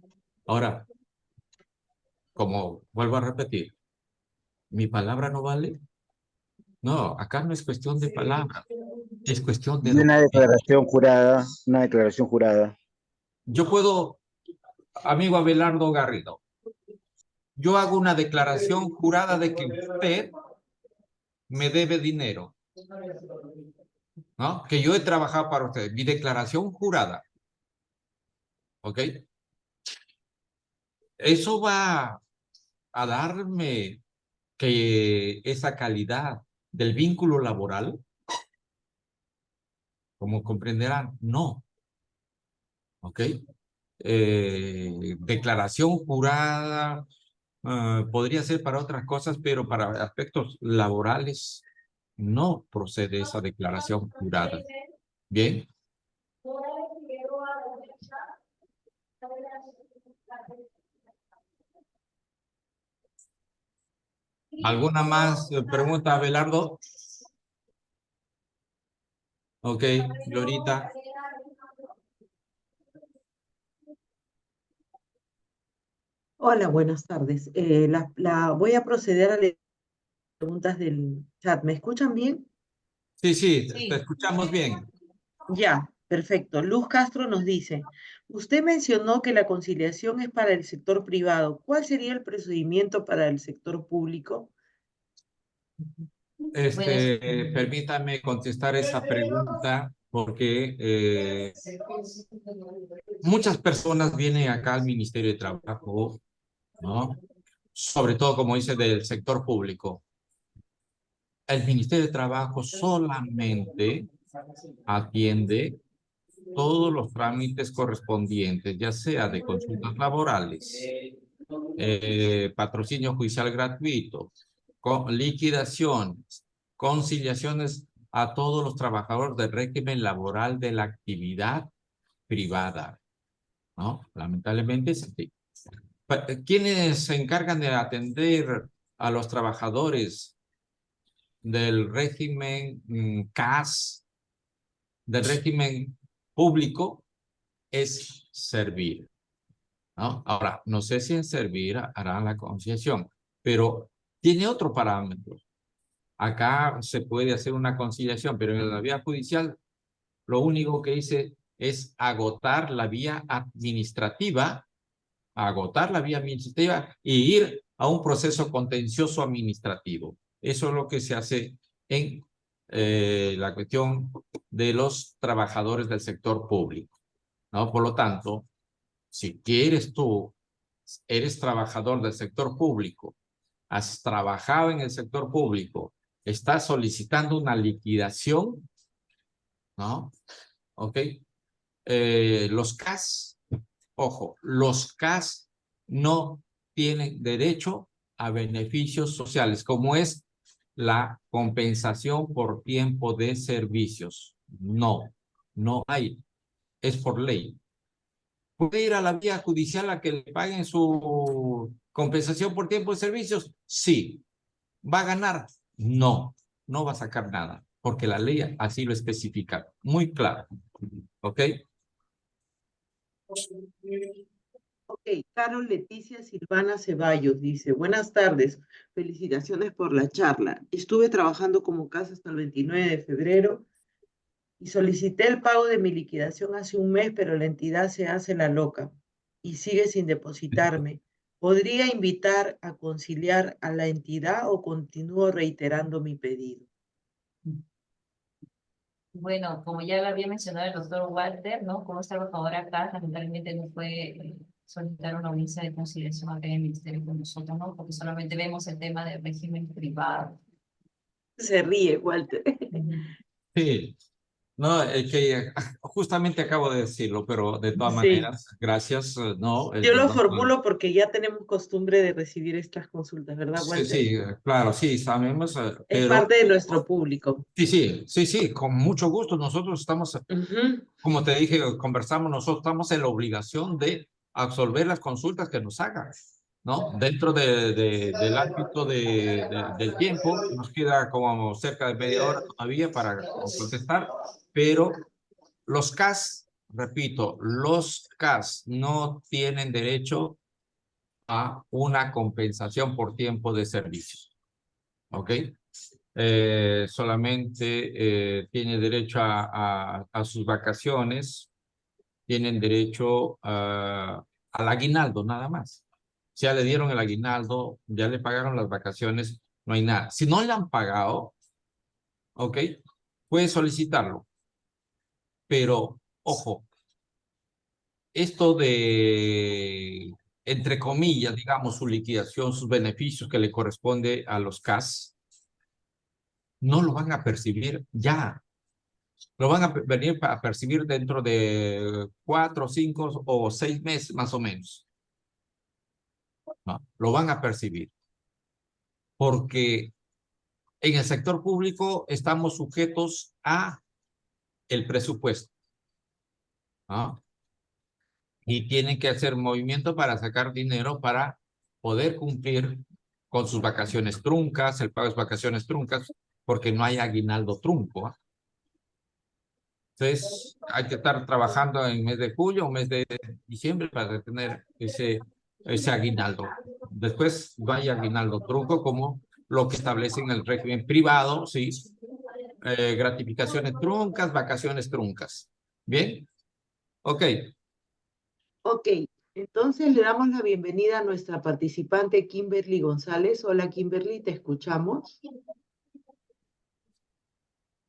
Ahora, como vuelvo a repetir, ¿mi palabra no vale? No, acá no es cuestión de palabra, es cuestión de Y documentos. una declaración jurada. Yo puedo, amigo Abelardo Garrido, yo hago una declaración jurada de que usted me debe dinero, ¿no? Que yo he trabajado para usted. Mi declaración jurada. ¿Ok? Eso va a darme que esa calidad del vínculo laboral, como comprenderán, no. ¿Ok? Declaración jurada podría ser para otras cosas, pero para aspectos laborales no procede esa declaración jurada. Bien. ¿Alguna más pregunta, Abelardo? Ok, Glorita. Hola, buenas tardes. Voy a proceder a leer preguntas del chat. ¿Me escuchan bien? Sí, sí, te Sí. escuchamos bien. Ya, perfecto. Luz Castro nos dice, usted mencionó que la conciliación es para el sector privado. ¿Cuál sería el procedimiento para el sector público? Permítame contestar esa pregunta porque muchas personas vienen acá al Ministerio de Trabajo, ¿no? Sobre todo, como dice, del sector público. El Ministerio de Trabajo solamente atiende todos los trámites correspondientes, ya sea de consultas laborales, patrocinio judicial gratuito, liquidaciones, conciliaciones a todos los trabajadores del régimen laboral de la actividad privada, ¿no? Lamentablemente es así. ¿Quiénes se encargan de atender a los trabajadores del régimen CAS, del régimen público? Es servir, ¿no? Ahora, no sé si en servir harán la conciliación, pero tiene otro parámetro. Acá se puede hacer una conciliación, pero en la vía judicial lo único que dice es agotar la vía administrativa, y ir a un proceso contencioso administrativo. Eso es lo que se hace en la cuestión de los trabajadores del sector público, ¿no? Por lo tanto, si quieres tú, eres trabajador del sector público, has trabajado en el sector público, estás solicitando una liquidación, ¿no? ¿Ok? Los CAS, ojo, los CAS no tienen derecho a beneficios sociales, como es la compensación por tiempo de servicios. No, no hay, es por ley. ¿Puede ir a la vía judicial a que le paguen su compensación por tiempo de servicios? Sí. ¿Va a ganar? No, no va a sacar nada, porque la ley así lo especifica. Muy claro. ¿Ok? Ok, Carol Leticia Silvana Ceballos dice, buenas tardes, felicitaciones por la charla. Estuve trabajando como casa hasta el 29 de febrero y solicité el pago de mi liquidación hace un mes, pero la entidad se hace la loca y sigue sin depositarme. ¿Podría invitar a conciliar a la entidad o continúo reiterando mi pedido? Bueno, como ya lo había mencionado el doctor Walter, ¿no? Como es trabajador acá, lamentablemente no puede solicitar una audiencia de conciliación acá en el ministerio con nosotros, ¿no? Porque solamente vemos el tema del régimen privado. Se ríe, Walter. Sí. No, es que justamente acabo de decirlo, pero de todas Sí, maneras, gracias, no, yo lo formulo porque ya tenemos costumbre de recibir estas consultas, ¿verdad, sí, Walter? sí, claro, sí, sabemos, Es pero parte de nuestro público. sí, sí, sí, sí, con mucho gusto. Nosotros estamos, Ujú. como te dije, conversamos, nosotros estamos en la obligación de absolver las consultas que nos hagan, ¿no? Dentro del ámbito del tiempo, nos queda como cerca de media hora todavía para contestar, pero los CAS, repito, los CAS no tienen derecho a una compensación por tiempo de servicio, ¿ok? Solamente tiene derecho a sus vacaciones, tienen derecho al aguinaldo, nada más. Ya le dieron el aguinaldo, ya le pagaron las vacaciones, no hay nada. Si no le han pagado, ok, puede solicitarlo. Pero, ojo, esto de, entre comillas, digamos, su liquidación, sus beneficios que le corresponde a los CAS, no lo van a percibir ya. Lo van a venir a percibir dentro de 4, 5 o 6 meses, más o menos. ¿No? Lo van a percibir. Porque en el sector público estamos sujetos a el presupuesto, ¿no? Y tienen que hacer movimiento para sacar dinero para poder cumplir con sus vacaciones truncas, el pago de vacaciones truncas, porque no hay aguinaldo trunco, ¿eh? Entonces, hay que estar trabajando en mes de julio o mes de diciembre para tener ese aguinaldo. Después no hay aguinaldo trunco como lo que establece en el régimen privado, ¿sí? Gratificaciones truncas, vacaciones truncas. ¿Bien? Ok. Ok, entonces le damos la bienvenida a nuestra participante Kimberly González. Hola Kimberly, te escuchamos.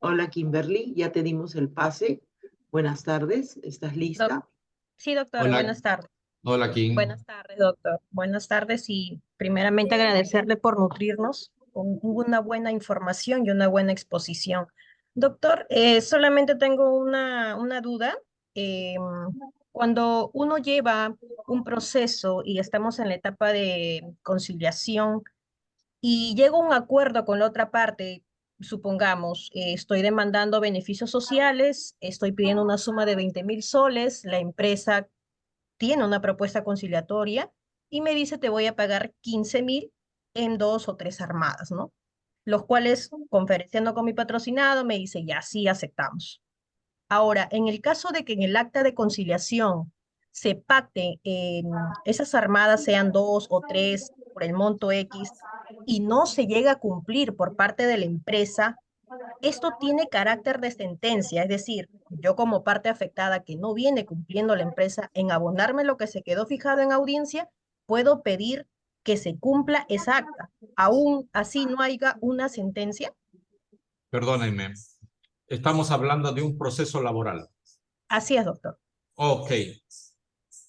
Hola Kimberly, ya te dimos el pase. Buenas tardes, ¿estás lista? Sí, doctora, Hola, buenas tardes. hola, Kim. Buenas tardes, doctor. Buenas tardes y primeramente agradecerle por nutrirnos con una buena información y una buena exposición. Doctor, solamente tengo una duda. Em, Cuando uno lleva un proceso y estamos en la etapa de conciliación, y llego a un acuerdo con la otra parte, supongamos, estoy demandando beneficios sociales, estoy pidiendo una suma de 20.000 soles, la empresa tiene una propuesta conciliatoria y me dice te voy a pagar 15.000 en 2 o 3 armadas, ¿no? Los cuales, conferenciando con mi patrocinado, me dice ya sí aceptamos. Ahora, en el caso de que en el acta de conciliación se pacte esas armadas sean 2 o 3 por el monto X y no se llega a cumplir por parte de la empresa, esto tiene carácter de sentencia, es decir, yo como parte afectada que no viene cumpliendo la empresa en abonarme lo que se quedó fijado en audiencia, puedo pedir que se cumpla esa acta. Aún así no haya una sentencia. Perdónenme. Estamos hablando de un proceso laboral. Así es, doctor. Ok,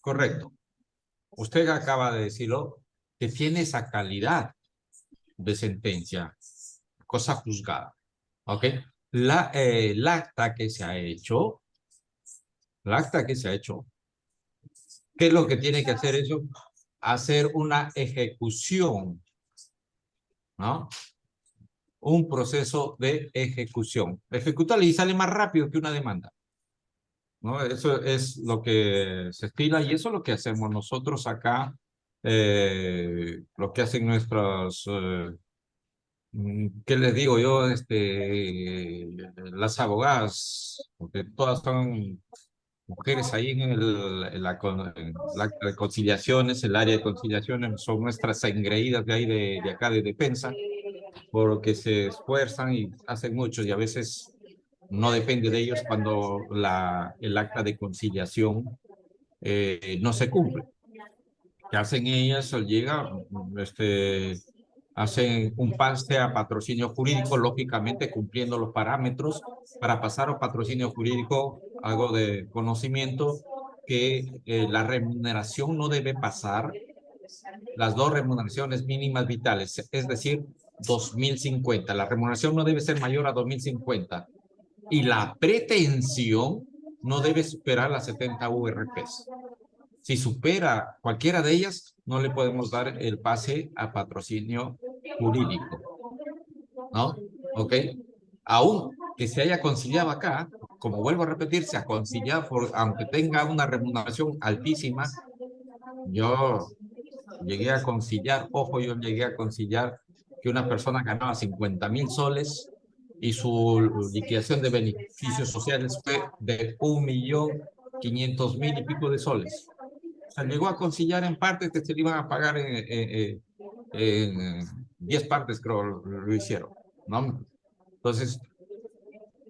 correcto. Usted acaba de decirlo, que tiene esa calidad de sentencia, cosa juzgada. Ok. El acta que se ha hecho, ¿qué es lo que tiene que hacer eso? Hacer una ejecución, ¿no? Un proceso de ejecución. Ejecutarle y sale más rápido que una demanda, ¿no? Eso es lo que se estila y eso es lo que hacemos nosotros acá, lo que hacen nuestros, ¿qué les digo yo? Las abogadas, porque todas son mujeres ahí en la acta de conciliaciones, el área de conciliaciones, son nuestras engreídas de ahí de acá de defensa, porque se esfuerzan y hacen mucho y a veces no depende de ellos cuando el acta de conciliación no se cumple. ¿Qué hacen ellas? Llega, hacen un pase a patrocinio jurídico, lógicamente cumpliendo los parámetros. Para pasar a patrocinio jurídico, algo de conocimiento que la remuneración no debe pasar las 2 remuneraciones mínimas vitales, es decir, 2.050. La remuneración no debe ser mayor a 2.050 y la pretensión no debe superar las 70 URPs. Si supera cualquiera de ellas, no le podemos dar el pase a patrocinio jurídico, ¿no? ¿Ok? Aún que se haya conciliado acá, como vuelvo a repetir, se ha conciliado, aunque tenga una remuneración altísima, yo llegué a conciliar, ojo, yo llegué a conciliar que una persona ganaba 50.000 soles y su liquidación de beneficios sociales fue de 1.500.000 y pico de soles. O sea, llegó a conciliar en partes que se le iban a pagar en 10 partes, creo, lo hicieron, ¿no? Entonces,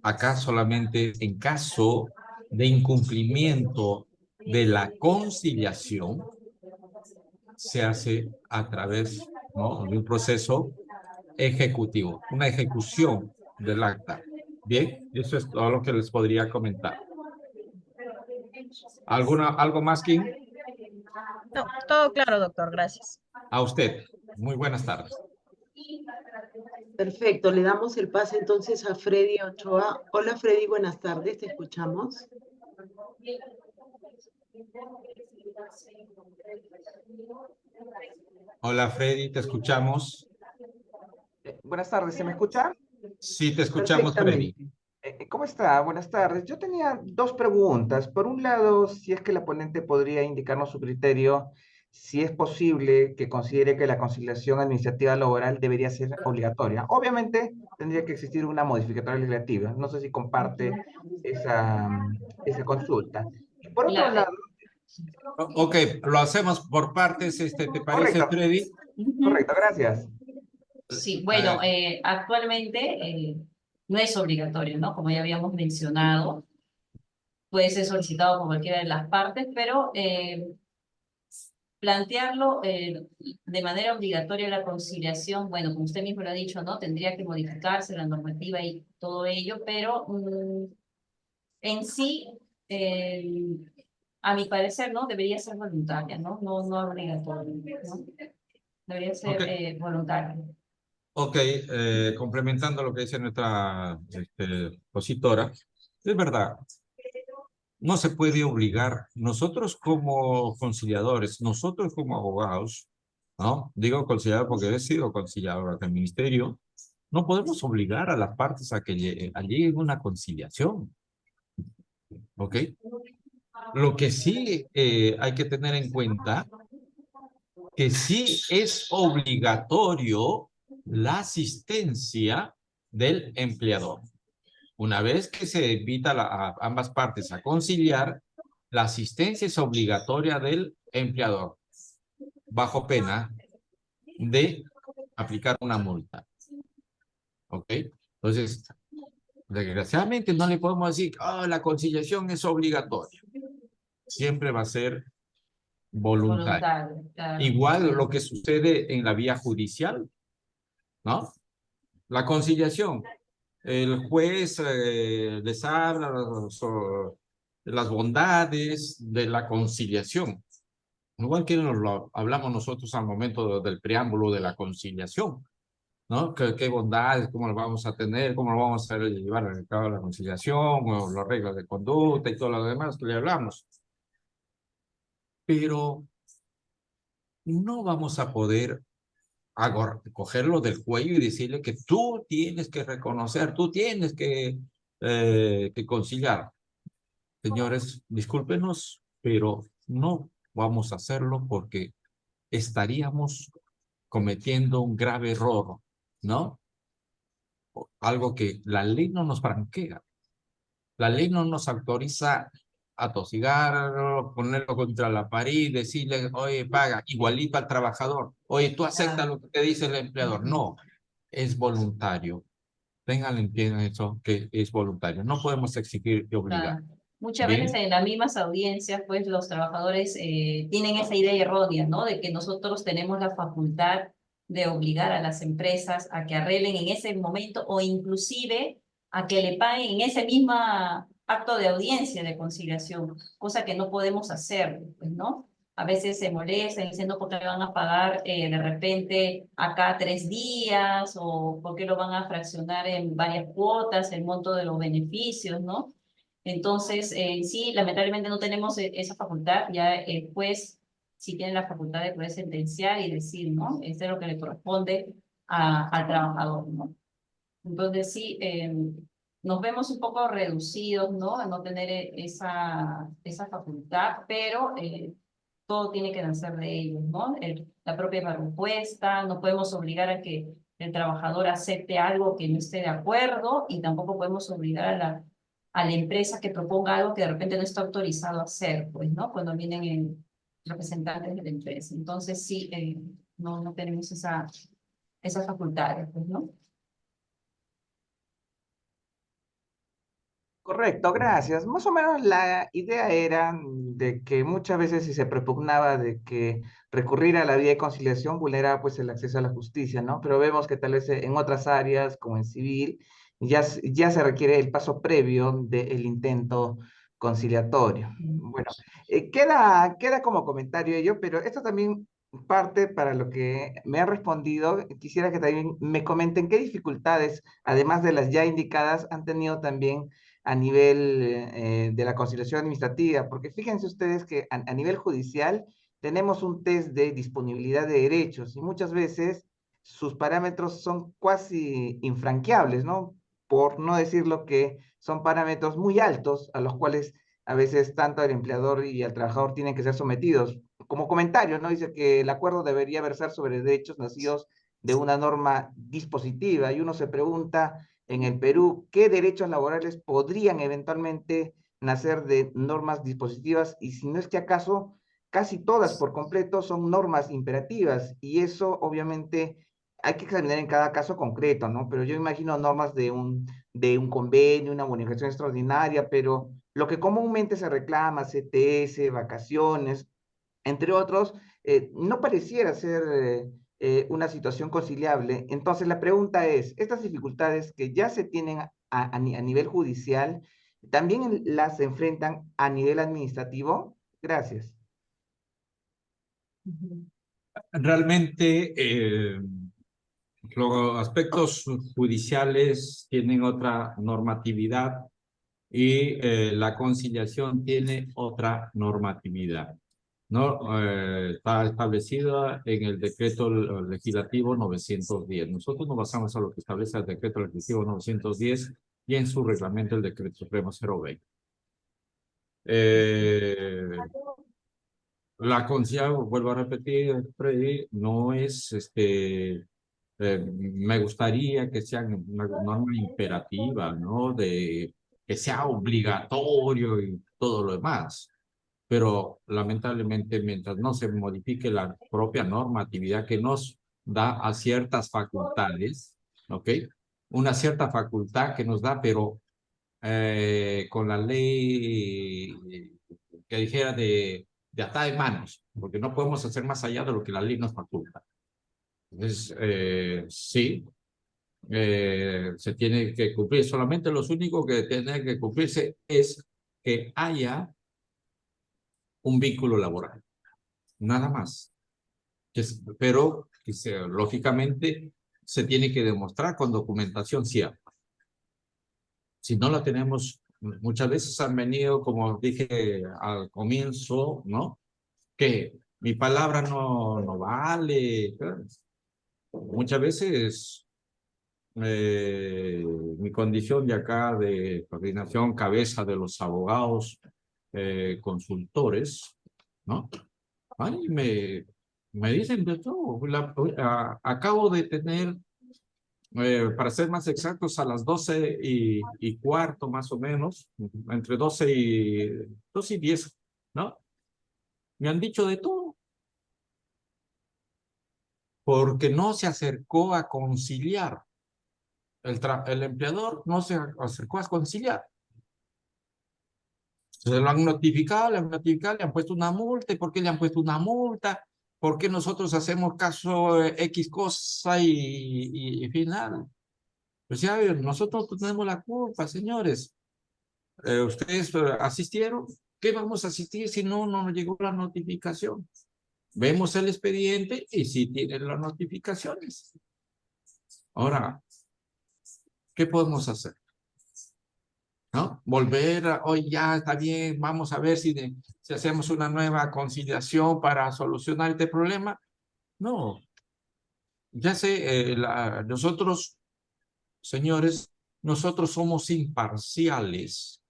acá solamente en caso de incumplimiento de la conciliación, se hace a través, ¿no?, de un proceso ejecutivo, una ejecución del acta. Bien, eso es todo lo que les podría comentar. ¿Algo más, Kim? No, todo claro, doctor, gracias. A usted. Muy buenas tardes. Perfecto, le damos el pase entonces a Freddy Ochoa. Hola Freddy, buenas tardes, te escuchamos. Hola Freddy, te escuchamos. Buenas tardes, ¿se me escucha? Sí, te escuchamos, Freddy. Perfectamente. ¿Cómo está? Buenas tardes. Yo tenía dos preguntas. Por un lado, si es que la ponente podría indicarnos su criterio, si es posible que considere que la conciliación administrativa laboral debería ser obligatoria. Obviamente, tendría que existir una modificatoria legislativa. No sé si comparte esa consulta. Y por otro La- lado, Ok, lo hacemos por partes, ¿te parece, correcto, Freddy? correcto, gracias. Sí, bueno, actualmente no es obligatorio, ¿no? Como ya habíamos mencionado, puede ser solicitado por cualquiera de las partes, pero plantearlo de manera obligatoria la conciliación, bueno, como usted mismo lo ha dicho, ¿no? Tendría que modificarse la normativa y todo ello, pero en sí, a mi parecer, ¿no? Debería ser voluntaria, ¿no? No obligatoria, ¿no? Debería ser Ok. voluntaria. Ok, complementando lo que dice nuestra expositora, es verdad, no se puede obligar. Nosotros como conciliadores, nosotros como abogados, ¿no? Digo conciliador porque he sido conciliador del ministerio, no podemos obligar a las partes a que lleguen a una conciliación, ¿ok? Lo que sí hay que tener en cuenta que sí es obligatorio la asistencia del empleador. Una vez que se invita a ambas partes a conciliar, la asistencia es obligatoria del empleador, bajo pena de aplicar una multa. ¿Ok? Entonces, desgraciadamente no le podemos decir, la conciliación es obligatoria. Siempre va a ser voluntaria. Voluntario, claro. Igual lo que sucede en la vía judicial, ¿no? La conciliación. El juez les habla de las bondades de la conciliación. Igual que nos lo hablamos nosotros al momento del preámbulo de la conciliación, ¿no? ¿Qué bondades, cómo lo vamos a tener, cómo lo vamos a llevar a cabo la conciliación, o las reglas de conducta y todo lo demás que le hablamos? Pero no vamos a poder cogerlo del cuello y decirle que tú tienes que reconocer, tú tienes que conciliar. Señores, discúlpenos, pero no vamos a hacerlo porque estaríamos cometiendo un grave error, ¿no? Algo que la ley no nos franquea. La ley no nos autoriza a tosigarlo, ponerlo contra la pared y decirle, oye, paga, igualito al trabajador. Oye, tú aceptas lo que te dice el empleador. No, es voluntario. Tengan en cuenta eso, que es voluntario. No podemos exigir y obligar. Claro. Muchas veces Bien, en las mismas audiencias, pues los trabajadores tienen esa idea errónea, ¿no? De que nosotros tenemos la facultad de obligar a las empresas a que arreglen en ese momento o inclusive a que le paguen en ese mismo acto de audiencia de conciliación, cosa que no podemos hacer, pues, ¿no? A veces se molestan diciendo por qué le van a pagar de repente acá 3 días o por qué lo van a fraccionar en varias cuotas, el monto de los beneficios, ¿no? Entonces, sí, lamentablemente no tenemos esa facultad, ya el juez sí tiene la facultad de poder sentenciar y decir, ¿no? Esto es lo que le corresponde al trabajador, ¿no? Entonces, sí, nos vemos un poco reducidos, ¿no? A no tener esa facultad, pero todo tiene que nacer de ellos, ¿no? La propia propuesta, no podemos obligar a que el trabajador acepte algo que no esté de acuerdo y tampoco podemos obligar a la empresa que proponga algo que de repente no está autorizado a hacer, pues, ¿no? Cuando vienen representantes de la empresa. Entonces, sí, no tenemos esas facultades, pues, ¿no? Correcto, gracias. Más o menos la idea era de que muchas veces si se propugnaba de que recurrir a la vía de conciliación vulnera pues el acceso a la justicia, ¿no? Pero vemos que tal vez en otras áreas, como en civil, ya se requiere el paso previo del intento conciliatorio. Bueno, queda como comentario ello, pero esto también parte para lo que me han respondido. Quisiera que también me comenten qué dificultades, además de las ya indicadas, han tenido también a nivel de la conciliación administrativa, porque fíjense ustedes que a nivel judicial tenemos un test de disponibilidad de derechos y muchas veces sus parámetros son casi infranqueables, ¿no? Por no decir lo que son parámetros muy altos a los cuales a veces tanto el empleador y el trabajador tienen que ser sometidos. Como comentario, ¿no? Dice que el acuerdo debería versar sobre derechos nacidos de una norma dispositiva y uno se pregunta en el Perú qué derechos laborales podrían eventualmente nacer de normas dispositivas y si no es que acaso casi todas por completo son normas imperativas y eso obviamente hay que examinar en cada caso concreto, ¿no? Pero yo imagino normas de un convenio, una bonificación extraordinaria, pero lo que comúnmente se reclama, CTS, vacaciones, entre otros, no pareciera ser una situación conciliable. Entonces, la pregunta es, estas dificultades que ya se tienen a nivel judicial, ¿también las enfrentan a nivel administrativo? Gracias. Realmente los aspectos judiciales tienen otra normatividad y la conciliación tiene otra normatividad. ¿No? Está establecida en el decreto legislativo 910. Nosotros nos basamos en lo que establece el decreto legislativo 910 y en su reglamento el decreto supremo 020. La conciliación, vuelvo a repetir, Freddy, no es, me gustaría que sea una norma imperativa, ¿no? De que sea obligatorio y todo lo demás. Pero lamentablemente mientras no se modifique la propia normatividad que nos da a ciertas facultades, ¿ok? Una cierta facultad que nos da, pero con la ley que dijera de atar de manos, porque no podemos hacer más allá de lo que la ley nos faculta. Entonces, sí, se tiene que cumplir. Solamente lo único que tiene que cumplirse es que haya un vínculo laboral, nada más. Pero, lógicamente, se tiene que demostrar con documentación cierta. Si no la tenemos, muchas veces han venido, como dije al comienzo, ¿no? Que mi palabra no vale. Muchas veces mi condición de acá de coordinación, cabeza de los abogados consultores, ¿no? Ay, me dicen de todo. Acabo de tener, para ser más exactos, a las 12:15 más o menos, entre 12 y 10, ¿no? Me han dicho de todo. Porque no se acercó a conciliar. El empleador no se acercó a conciliar. Se lo han notificado, le han puesto una multa. ¿Y por qué le han puesto una multa? ¿Por qué nosotros hacemos caso X cosa y final? Pues ya, nosotros tenemos la culpa, señores. ¿Ustedes asistieron? ¿Qué vamos a asistir si no nos llegó la notificación? Vemos el expediente y sí tienen las notificaciones. Ahora, ¿qué podemos hacer? ¿No? Volver, hoy ya está bien, vamos a ver si hacemos una nueva conciliación para solucionar este problema. No, ya sé, nosotros, señores, nosotros somos imparciales,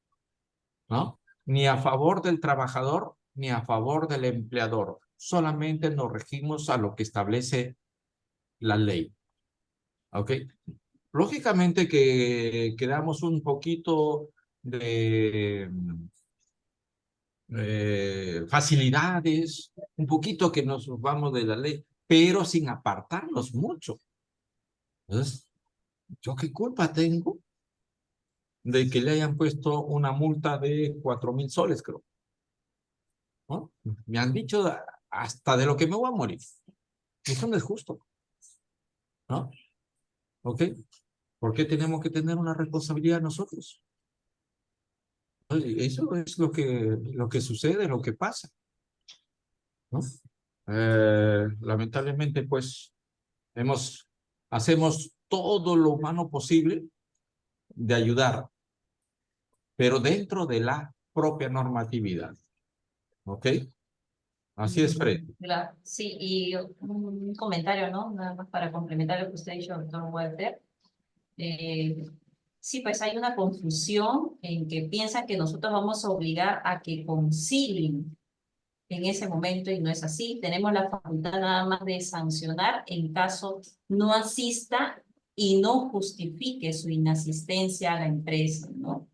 ¿no? Ni a favor del trabajador, ni a favor del empleador. Solamente nos regimos a lo que establece la ley. ¿Ok? Lógicamente que quedamos un poquito de facilidades, un poquito que nos vamos de la ley, pero sin apartarnos mucho. Entonces, ¿yo qué culpa tengo de que le hayan puesto una multa de 4,000 soles, creo? ¿No? Me han dicho hasta de lo que me voy a morir. Eso no es justo, ¿no? ¿Ok? ¿Por qué tenemos que tener una responsabilidad nosotros? Eso es lo que sucede, lo que pasa, ¿no? Lamentablemente, pues, hacemos todo lo humano posible de ayudar, pero dentro de la propia normatividad, ¿ok? Así es, Fred. Claro, sí, y un comentario, ¿no? Nada más para complementar lo que usted ha dicho, doctor Walter. Sí, pues hay una confusión en que piensan que nosotros vamos a obligar a que concilien en ese momento y no es así. Tenemos la facultad nada más de sancionar en caso no asista y no justifique su inasistencia a la empresa, ¿no?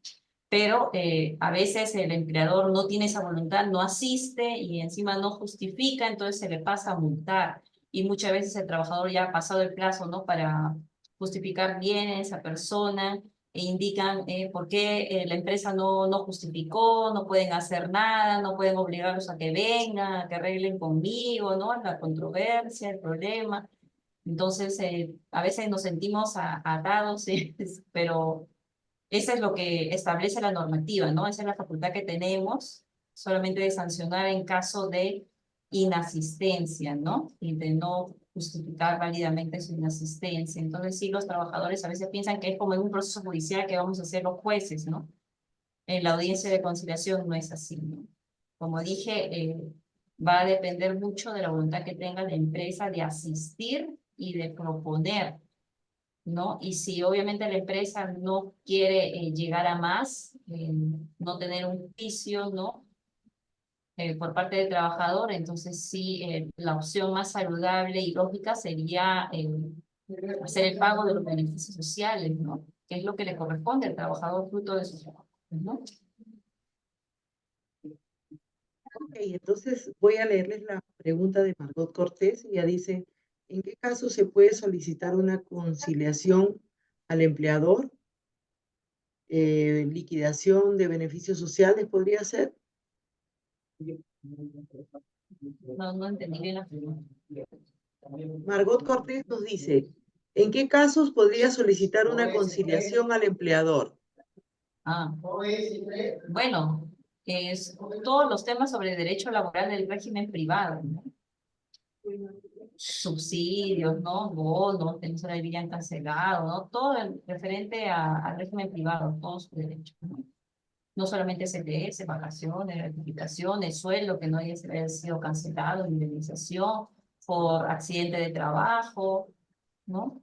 Pero a veces el empleador no tiene esa voluntad, no asiste y encima no justifica, entonces se le pasa a multar. Y muchas veces el trabajador ya ha pasado el plazo, ¿no? Para justificar bien a esa persona e indican por qué la empresa no justificó, no pueden hacer nada, no pueden obligarlos a que vengan, a que arreglen conmigo, ¿no? La controversia, el problema. Entonces, a veces nos sentimos atados, ¿sí? Pero eso es lo que establece la normativa, ¿no? Esa es la facultad que tenemos, solamente de sancionar en caso de inasistencia, ¿no? Y de no justificar válidamente su inasistencia. Entonces, sí, los trabajadores a veces piensan que es como en un proceso judicial que vamos a hacer los jueces, ¿no? En la audiencia de conciliación no es así, ¿no? Como dije, va a depender mucho de la voluntad que tenga la empresa de asistir y de proponer, ¿no? Y si obviamente la empresa no quiere llegar a más, no tener un juicio, ¿no? Por parte del trabajador, entonces sí, la opción más saludable y lógica sería hacer el pago de los beneficios sociales, ¿no? Que es lo que le corresponde al trabajador fruto de su trabajo, ¿no? Ok, entonces voy a leerles la pregunta de Margot Cortés. Ella dice, ¿en qué caso se puede solicitar una conciliación al empleador? Liquidación de beneficios sociales podría ser. No entendí bien la pregunta. Margot Cortés nos dice, ¿en qué casos podría solicitar una conciliación al empleador? Ah, bueno, es todos los temas sobre derecho laboral del régimen privado, ¿no? Subsidios, ¿no? Bonos que no se habían cancelado, ¿no? Todo el referente al régimen privado, todos sus derechos, ¿no? No solamente CTS, vacaciones, gratificaciones, sueldo que no haya sido cancelado, indemnización por accidente de trabajo, ¿no?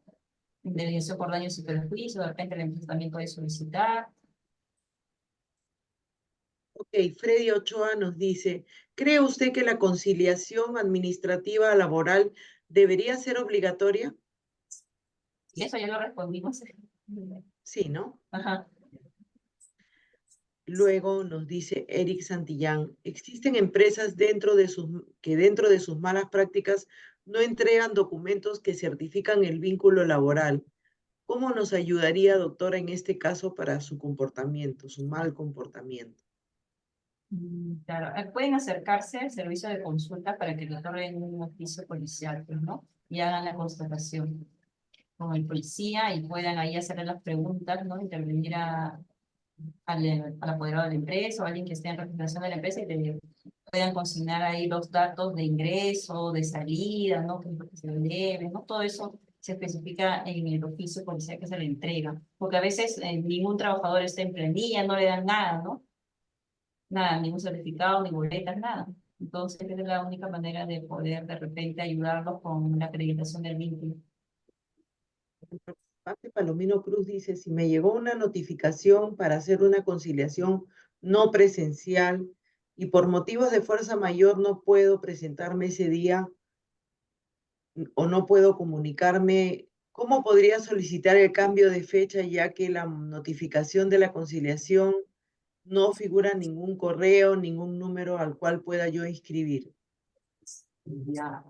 Indemnización por daños y perjuicios, de repente la empresa también puede solicitar. Ok, Freddy Ochoa nos dice, ¿cree usted que la conciliación administrativa laboral debería ser obligatoria? Y eso ya lo respondimos. Sí, ¿no? Ajá. Luego nos dice Eric Santillán, existen empresas que dentro de sus malas prácticas no entregan documentos que certifican el vínculo laboral. ¿Cómo nos ayudaría, doctora, en este caso para su comportamiento, su mal comportamiento? Claro, pueden acercarse al servicio de consulta para que le otorguen un oficio policial, pues, ¿no? Y hagan la constatación con el policía y puedan ahí hacerle las preguntas, ¿no? Intervenir al apoderado de la empresa o a alguien que esté en representación de la empresa y le puedan consignar ahí los datos de ingreso, de salida, ¿no? ¿Qué es lo que se le debe, ¿no? Todo eso se especifica en el oficio policial que se le entrega. Porque a veces ningún trabajador está en planilla, no le dan nada, ¿no? Nada, ningún certificado, ni boletas, nada. Entonces, esa es la única manera de poder de repente ayudarlos con la acreditación del vínculo. El participante Palomino Cruz dice, si me llegó una notificación para hacer una conciliación no presencial y por motivos de fuerza mayor no puedo presentarme ese día o no puedo comunicarme, ¿cómo podría solicitar el cambio de fecha ya que la notificación de la conciliación no figura ningún correo, ningún número al cual pueda yo inscribir? Ya.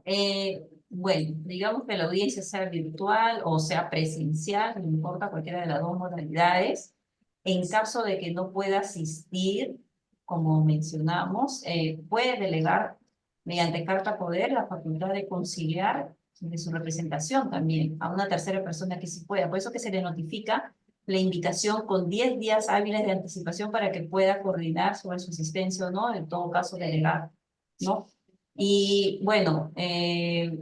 Bueno, digamos que la audiencia sea virtual o sea presencial, no importa cualquiera de las dos modalidades. En caso de que no pueda asistir, como mencionamos, puede delegar mediante carta poder, la facultad de conciliar de su representación también a una tercera persona que sí pueda. Por eso que se le notifica la invitación con 10 días hábiles de anticipación para que pueda coordinar sobre su asistencia o no, en todo caso delegar, ¿no? Y bueno,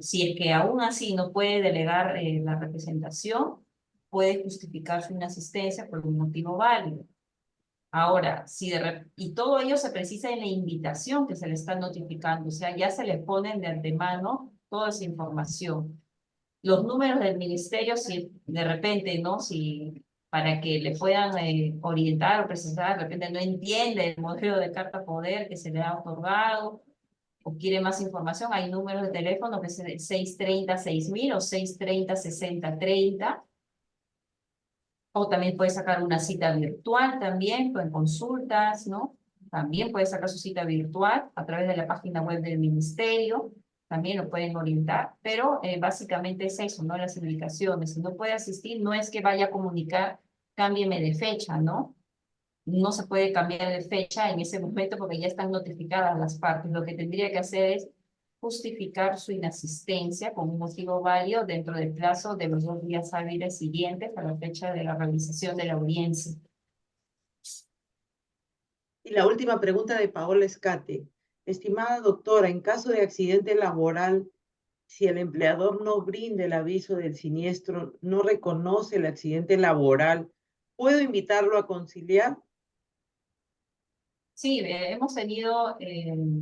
si es que aún así no puede delegar la representación, puede justificar su inasistencia por un motivo válido. Ahora, y todo ello se precisa en la invitación que se le está notificando, o sea, ya se le ponen de antemano toda esa información. Los números del ministerio, si de repente, ¿no? Si para que le puedan orientar o precisar, de repente no entiende el modelo de carta poder que se le ha otorgado, o quiere más información, hay números de teléfono que es el 630-6000 o 630-6030. O también puede sacar una cita virtual también, en consultas, ¿no? También puede sacar su cita virtual a través de la página web del ministerio, también lo pueden orientar, pero básicamente es eso, ¿no? Las indicaciones. Si no puede asistir, no es que vaya a comunicar, cámbieme de fecha, ¿no? No se puede cambiar de fecha en ese momento porque ya están notificadas las partes. Lo que tendría que hacer es justificar su inasistencia con un motivo válido dentro del plazo de los 2 días hábiles siguientes a la fecha de la realización de la audiencia. Y la última pregunta de Paola Escate. Estimada doctora, en caso de accidente laboral, si el empleador no brinda el aviso del siniestro, no reconoce el accidente laboral, ¿puedo invitarlo a conciliar? Sí, hemos tenido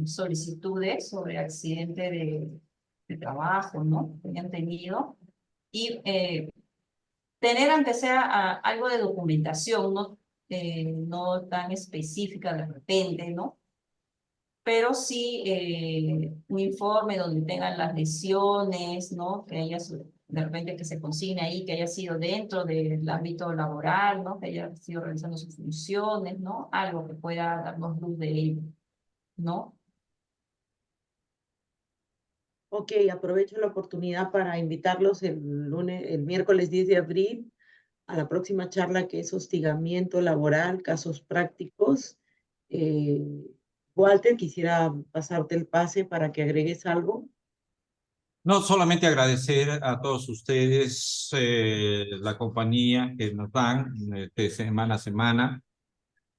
solicitudes sobre accidente de trabajo, ¿no? Que han tenido. Y tener aunque sea algo de documentación, no tan específica de repente, ¿no? Pero sí un informe donde tengan las lesiones, ¿no? Que haya de repente que se consigne ahí, que haya sido dentro del ámbito laboral, ¿no? Que haya sido realizando sus funciones, ¿no? Algo que pueda darnos luz de ello, ¿no? Ok, aprovecho la oportunidad para invitarlos el miércoles 10 de abril a la próxima charla que es hostigamiento laboral, casos prácticos. Walter, quisiera pasarte el pase para que agregues algo. No, solamente agradecer a todos ustedes la compañía que nos dan de semana a semana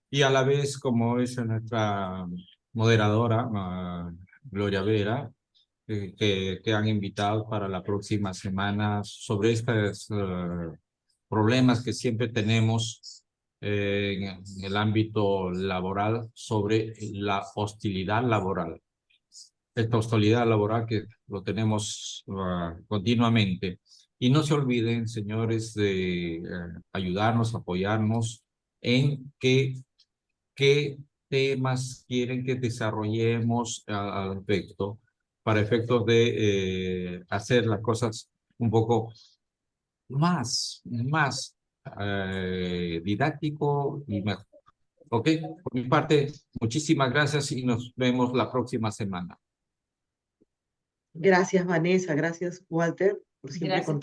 y a la vez, como es nuestra moderadora, Gloria Vera, que han invitado para la próxima semana sobre estos problemas que siempre tenemos en el ámbito laboral sobre la hostilidad laboral. Esta hostilidad laboral que lo tenemos continuamente. Y no se olviden, señores, de ayudarnos, apoyarnos en qué temas quieren que desarrollemos al respecto, para efectos de hacer las cosas un poco más didáctico y mejor. Ok, por mi parte, muchísimas gracias y nos vemos la próxima semana. Gracias, Vanessa. Gracias, Walter, por siempre Gracias. contar.